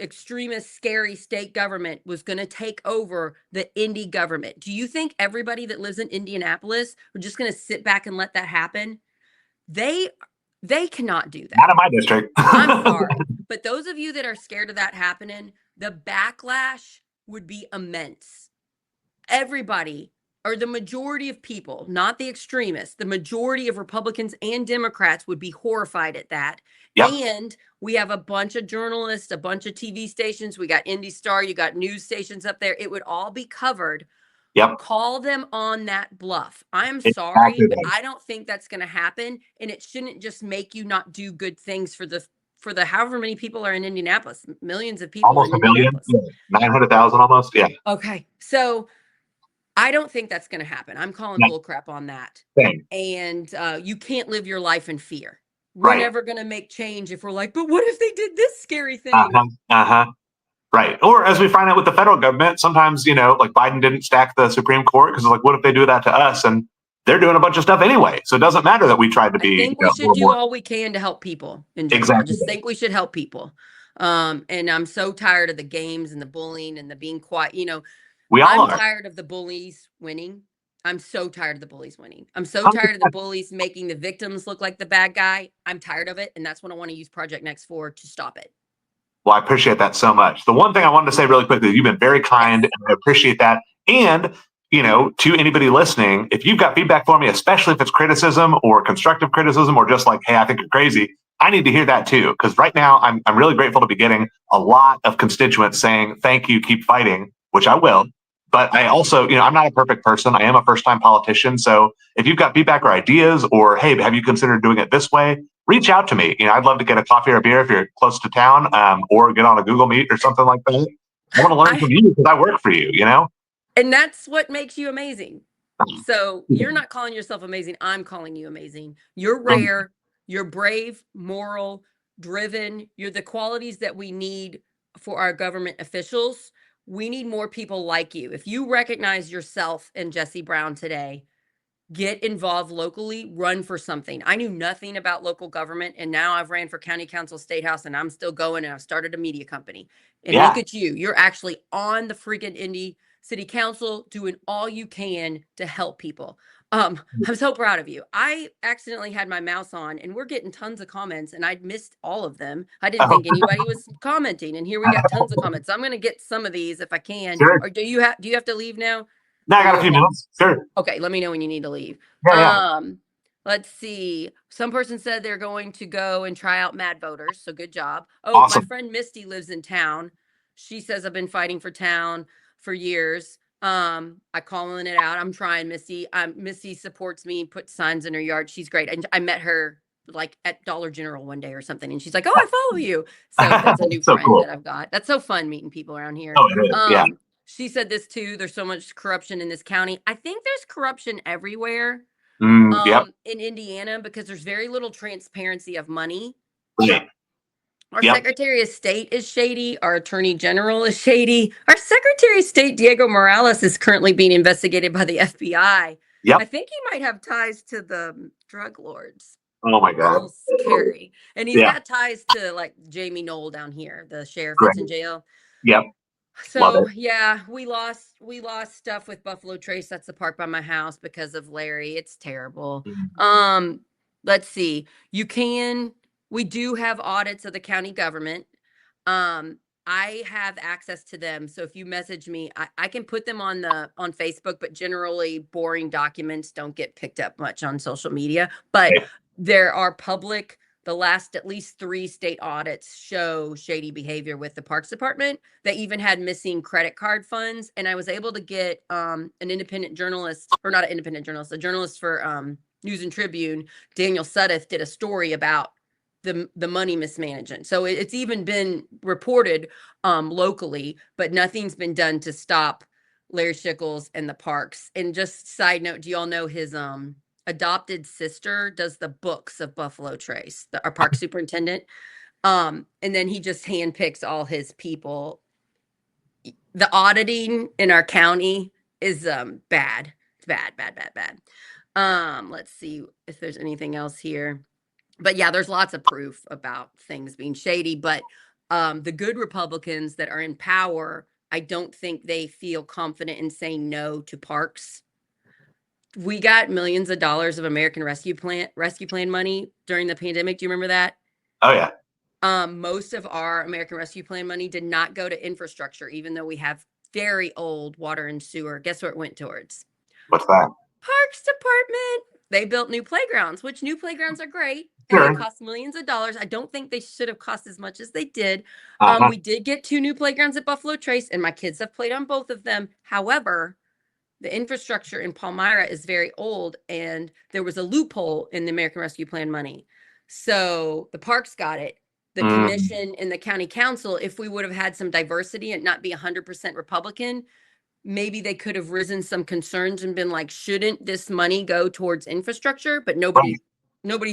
extremist, scary state government, was going to take over the Indy government. Do you think everybody that lives in Indianapolis are just going to sit back and let that happen? They cannot do that. Not in my district. I'm sorry. But those of you that are scared of that happening, the backlash would be immense. Everybody, or the majority of people, not the extremists, the majority of Republicans and Democrats would be horrified at that. Yep. And we have a bunch of journalists, a bunch of TV stations. We got Indy Star, you got news stations up there. It would all be covered. Yep. Call them on that bluff. I'm sorry, but I don't think that's going to happen. And it shouldn't just make you not do good things for the however many people are in Indianapolis, millions of people. Almost a million, 900,000 almost. Yeah. Okay. So I don't think that's going to happen. I'm calling bullcrap on that. Same. And you can't live your life in fear. We're never going to make change if we're like, but what if they did this scary thing? Right. Or as we find out with the federal government, sometimes, like Biden didn't stack the Supreme Court because like, what if they do that to us? And they're doing a bunch of stuff anyway. So it doesn't matter that we tried to be. I think we should do all we can to help people in general. Exactly. I just think we should help people. And I'm so tired of the games and the bullying and the being quiet. We all are. I'm tired of the bullies winning. I'm so tired of the bullies winning. I'm so tired of the bullies making the victims look like the bad guy. I'm tired of it. And that's what I want to use Project Next for, to stop it. Well, I appreciate that so much. The one thing I wanted to say really quickly, you've been very kind and I appreciate that. And, to anybody listening, if you've got feedback for me, especially if it's criticism or constructive criticism or just like, hey, I think you're crazy, I need to hear that too. Because right now I'm really grateful to be getting a lot of constituents saying, thank you, keep fighting, which I will. But I also, I'm not a perfect person. I am a first-time politician. So if you've got feedback or ideas or, hey, have you considered doing it this way? Reach out to me. I'd love to get a coffee or a beer if you're close to town, or get on a Google Meet or something like that. I want to learn from you because I work for you, And that's what makes you amazing. So you're not calling yourself amazing. I'm calling you amazing. You're rare. You're brave, moral, driven. You're the qualities that we need for our government officials. We need more people like you. If you recognize yourself in Jesse Brown today, get involved locally, run for something. I knew nothing about local government, and now I've ran for county council, state house, and I'm still going, and I've started a media company. And look Yeah. at you. You're actually on the freaking Indy City Council doing all you can to help people. I'm so proud of you. I accidentally had my mouse on, and we're getting tons of comments, and I missed all of them. I didn't Oh, think anybody was commenting, and here we got tons of comments. So I'm going to get some of these if I can. sure. Or do you have to leave now? No, I Are got you a few okay? minutes. Sure. Okay, let me know when you need to leave. Yeah, yeah. Let's see. Some person said they're going to go and try out Mad Voters, so good job. Oh, my Awesome. friend Misty lives in town. She says I've been fighting for town for years. I calling it out. I'm trying, Misty. Misty supports me, puts signs in her yard. She's great. And I met her like at Dollar General one day or something, and she's like, "Oh, I follow you." So that's a new So friend that cool. I've got. That's so fun meeting people around here. Oh, it is. Yeah. She said this too. There's so much corruption in this county. I think there's corruption everywhere Yep. in Indiana because there's very little transparency of money. Right. Our Yep. Secretary of State is shady. Our Attorney General is shady. Our Secretary of State, Diego Morales, is currently being investigated by the FBI. Yep. I think he might have ties to the drug lords. Oh my A God. little scary. And he's Yeah. got ties to like Jamie Knoll down here, the sheriff Great. that's in jail. Yep. Love So it. yeah, we lost stuff with Buffalo Trace. That's the park by my house because of Larry. It's terrible. Mm. Um, let's see. We do have audits of the county government. I have access to them. So if you message me, I can put them on Facebook, but generally boring documents don't get picked up much on social media. But Right. there are public, the last at least 3 state audits show shady behavior with the Parks Department. They even had missing credit card funds. And I was able to get an independent journalist, or not an independent journalist, a journalist for News and Tribune, Daniel Suddeth, did a story about the money mismanagement. So it's even been reported locally, but nothing's been done to stop Larry Shickles and the parks. And just side note, do you all know his adopted sister does the books of Buffalo Trace, our park superintendent? And then he just handpicks all his people. The auditing in our county is bad. It's bad, bad, bad, bad. Let's see if there's anything else here. But yeah, there's lots of proof about things being shady. But the good Republicans that are in power, I don't think they feel confident in saying no to parks. We got millions of dollars of American Rescue Plan money during the pandemic. Do you remember that? Oh yeah. Most of our American Rescue Plan money did not go to infrastructure, even though we have very old water and sewer. Guess what it went towards? What's that? Parks Department. They built new playgrounds, which new playgrounds are great. And Sure. they cost millions of dollars. I don't think they should have cost as much as they did. Uh-huh. We did get 2 new playgrounds at Buffalo Trace, and my kids have played on both of them. However, the infrastructure in Palmyra is very old, and there was a loophole in the American Rescue Plan money. So the parks got it. The commission and the county council, if we would have had some diversity and not be 100% Republican, maybe they could have risen some concerns and been like, shouldn't this money go towards infrastructure? But nobody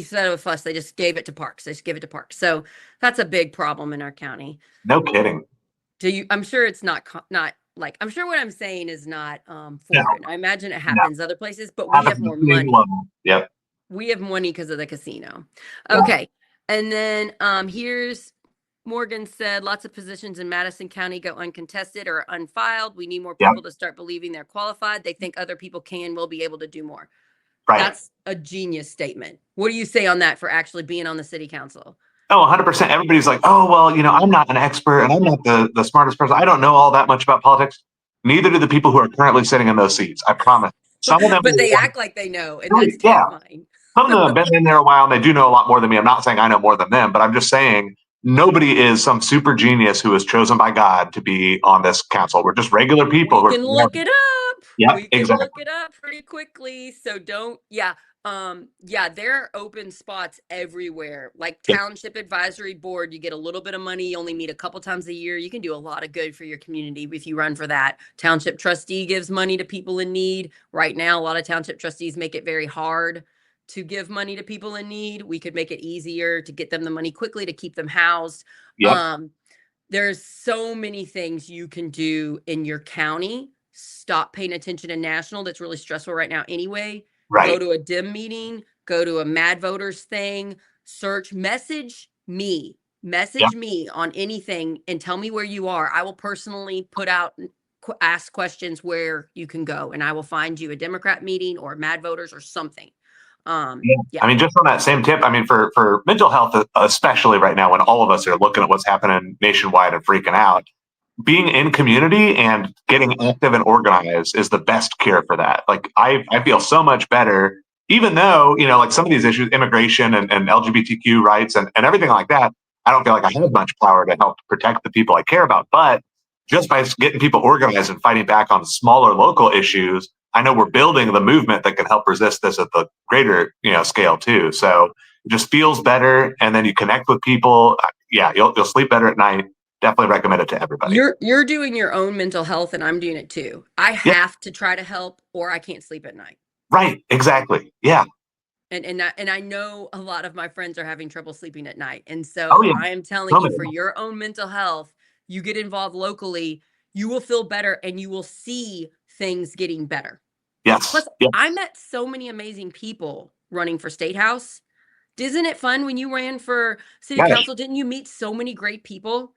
said a fuss. They just gave it to parks. They just give it to parks. So that's a big problem in our county. No kidding. I'm sure it's not like, I'm sure what I'm saying is not No. foreign. I imagine it happens other places, but we Happens have more at the same money. level. Yep. We have money because of the casino. Yeah. Okay. And then here's Morgan said lots of positions in Madison County go uncontested or unfiled. We need more Yep. people to start believing they're qualified. They think other people will be able to do more. Right. That's a genius statement. What do you say on that for actually being on the city council? Oh, 100%. Everybody's like, oh, well, I'm not an expert and I'm not the smartest person. I don't know all that much about politics. Neither do the people who are currently sitting in those seats. I promise. Some of them, But they act like they know, and Really, that's yeah. terrifying. Some of them have been in there a while and they do know a lot more than me. I'm not saying I know more than them, but I'm just saying nobody is some super genius who is chosen by God to be on this council. We're just regular people. We can look it up. Yeah, We can exactly. look it up pretty quickly. So there are open spots everywhere. Like Yeah. Township Advisory Board, you get a little bit of money. You only meet a couple times a year. You can do a lot of good for your community if you run for that. Township Trustee gives money to people in need. Right now, a lot of township trustees make it very hard to give money to people in need. We could make it easier to get them the money quickly to keep them housed. Yep. There's so many things you can do in your county. Stop paying attention to national. That's really stressful right now anyway. Right. to a DIM meeting, go to a Mad Voters thing, message me, Yep. on anything and tell me where you are. I will personally put out, ask questions where you can go, and I will find you a Democrat meeting or Mad Voters or something. Yeah. Yeah. I mean, just on that same tip, I mean, for mental health, especially right now when all of us are looking at what's happening nationwide and freaking out, being in community and getting active and organized is the best cure for that. Like I feel so much better, even though, like some of these issues, immigration and LGBTQ rights and everything like that, I don't feel like I have much power to help protect the people I care about. But just by getting people organized and fighting back on smaller local issues, I know we're building the movement that can help resist this at the greater, scale too. So it just feels better. And then you connect with people. Yeah, you'll sleep better at night. Definitely recommend it to everybody. You're doing your own mental health, and I'm doing it too. I Yeah, have to try to help, or I can't sleep at night. right. Exactly. Yeah. And I know a lot of my friends are having trouble sleeping at night. And Oh, so yeah. I am telling So you, many. for your own mental health, you get involved locally, you will feel better and you will see things getting better. Yes. Plus, Yeah. I met so many amazing people running for state house. Isn't it fun when you ran for city Gosh, council? Didn't you meet so many great people?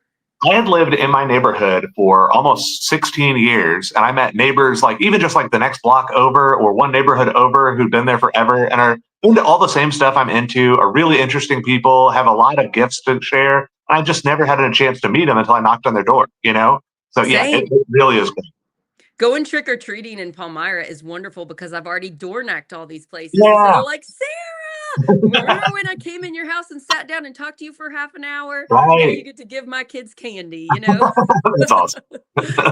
I had lived in my neighborhood for almost 16 years, and I met neighbors like even just like the next block over or one neighborhood over who'd been there forever and are into all the same stuff I'm into, are really interesting people, have a lot of gifts to share. I just never had a chance to meet them until I knocked on their door. So yeah, it, Same. it really is great. Going trick or treating in Palmyra is wonderful because I've already door knocked all these places. And so Yeah, they're like, Sarah, remember when I came in your house and sat down and talked to you for half an hour? Now you right. get to give my kids candy. That's awesome.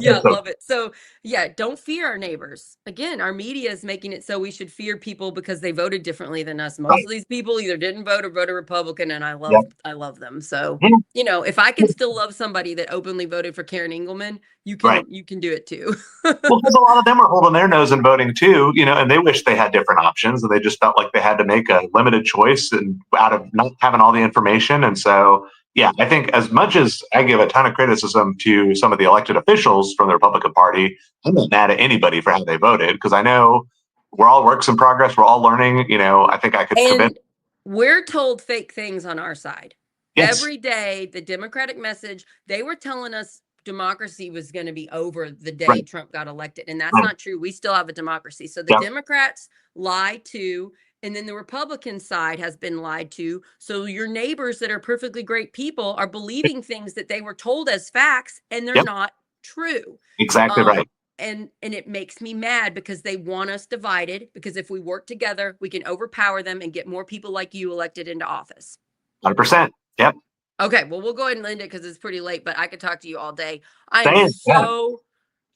Yeah, love it. So, yeah, don't fear our neighbors. Again, our media is making it so we should fear people because they voted differently than us. Most Right. of these people either didn't vote or voted Republican, and Yep. I love them. So, Yeah. if I can still love somebody that openly voted for Karen Engelman, Right. you can do it too. Well, because a lot of them are holding their nose and voting too, and they wish they had different options, and they just felt like they had to make a limited choice and out of not having all the information. And so, yeah, I think as much as I give a ton of criticism to some of the elected officials from the Republican Party, I'm not mad at anybody for how they voted because I know we're all works in progress. We're all learning. I think I could commit. And we're told fake things on our side. Yes. Every day, the Democratic message, they were telling us democracy was going to be over the day Right. Trump got elected. And that's Right. not true. We still have a democracy. So the Yep. Democrats lie to, and then the Republican side has been lied to. So your neighbors that are perfectly great people are believing things that they were told as facts, and they're Yep. not true. Exactly Um, right. and it makes me mad because they want us divided, because if we work together we can overpower them and get more people like you elected into office. 100%. Yep. Okay, well, we'll go ahead and end it because it's pretty late, but I could talk to you all day. I am Same. Yeah. so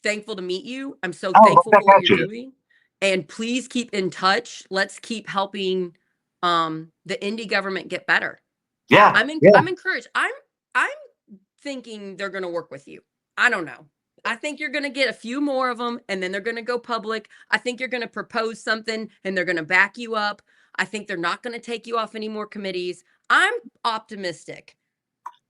thankful to meet you. I'm so Oh, right thankful back for what at you're you. doing, and please keep in touch. Let's keep helping the Indy government get better. Yeah. Yeah. I'm encouraged. I'm thinking they're going to work with you. I don't know. I think you're going to get a few more of them, and then they're going to go public. I think you're going to propose something and they're going to back you up. I think they're not going to take you off any more committees. I'm optimistic.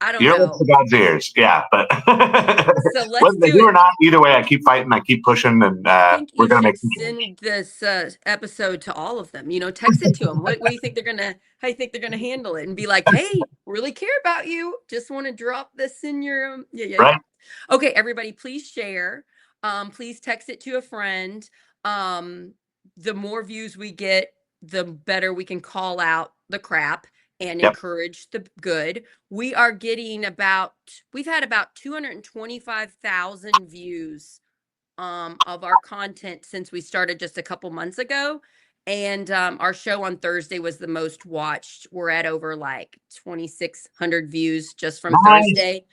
I don't Your lips know. to God's ears. Yeah, but So let's whether they do do or it. not, either way, I keep fighting, I keep pushing, and I think we're you gonna should make some change. send this episode to all of them. Text it to them. What do you think they're gonna? How you think they're gonna handle it? And be like, "Hey, really care about you. Just want to drop this in your yeah, yeah, yeah." Right? Okay, everybody, please share. Please text it to a friend. Um, the more views we get, the better we can call out the crap and Yep. encourage the good. We've had about 225,000 views of our content since we started just a couple months ago. And our show on Thursday was the most watched. We're at over like 2,600 views just from Nice. Thursday.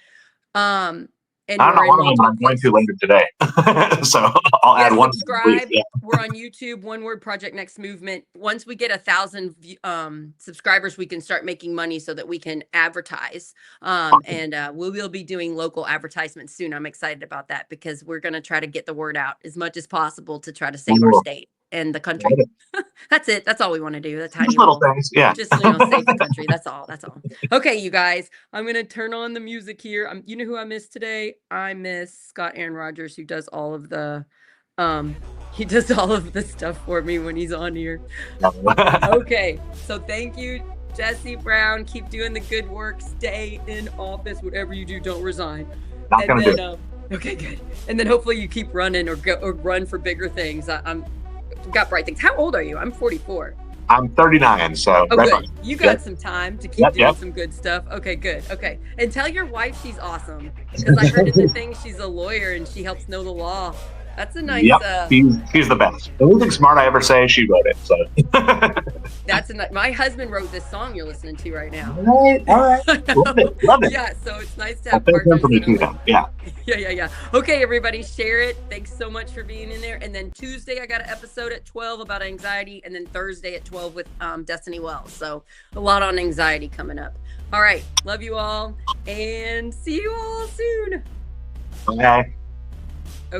Um, I and don't know we're in one of them, but multiple I'm going to places. later today, so I'll add Yes, one to the list. subscribe. Yeah. We're on YouTube, One Word Project Next Movement. Once we get 1,000 subscribers, we can start making money so that we can advertise. And we will be doing local advertisements soon. I'm excited about that because we're going to try to get the word out as much as possible to try to save our Cool. state and the Love country. it. That's it. That's all we want to do. That tiny Just little little, things. Yeah. just save the country. That's all. That's all. Okay, you guys. I'm gonna turn on the music here. You know who I miss today? I miss Scott Aaron Rodgers, who does all of the He does all of the stuff for me when he's on here. Okay, so thank you, Jesse Brown. Keep doing the good work. Stay in office. Whatever you do, don't resign. Not And gonna do then, okay, good. And then hopefully you keep running or run for bigger things. I'm got bright things. How old are you? I'm 44. I'm 39, so Oh, right good. on. You got some time to keep Yep, doing yep. some good stuff. Okay, good. Okay. And tell your wife she's awesome. Because I heard in the thing she's a lawyer and she helps know the law. That's a nice, Yep, she's the best. Anything smart I ever say, she wrote it. So that's my husband wrote this song you're listening to right now. all right. Love it. Love it. Yeah, so it's nice to Well, have thank you partners. for me that too, are like- then. Yeah. Yeah. Okay, everybody, share it. Thanks so much for being in there. And then Tuesday, I got an episode at 12 about anxiety, and then Thursday at 12 with Destiny Wells. So a lot on anxiety coming up. All right, love you all, and see you all soon. Okay.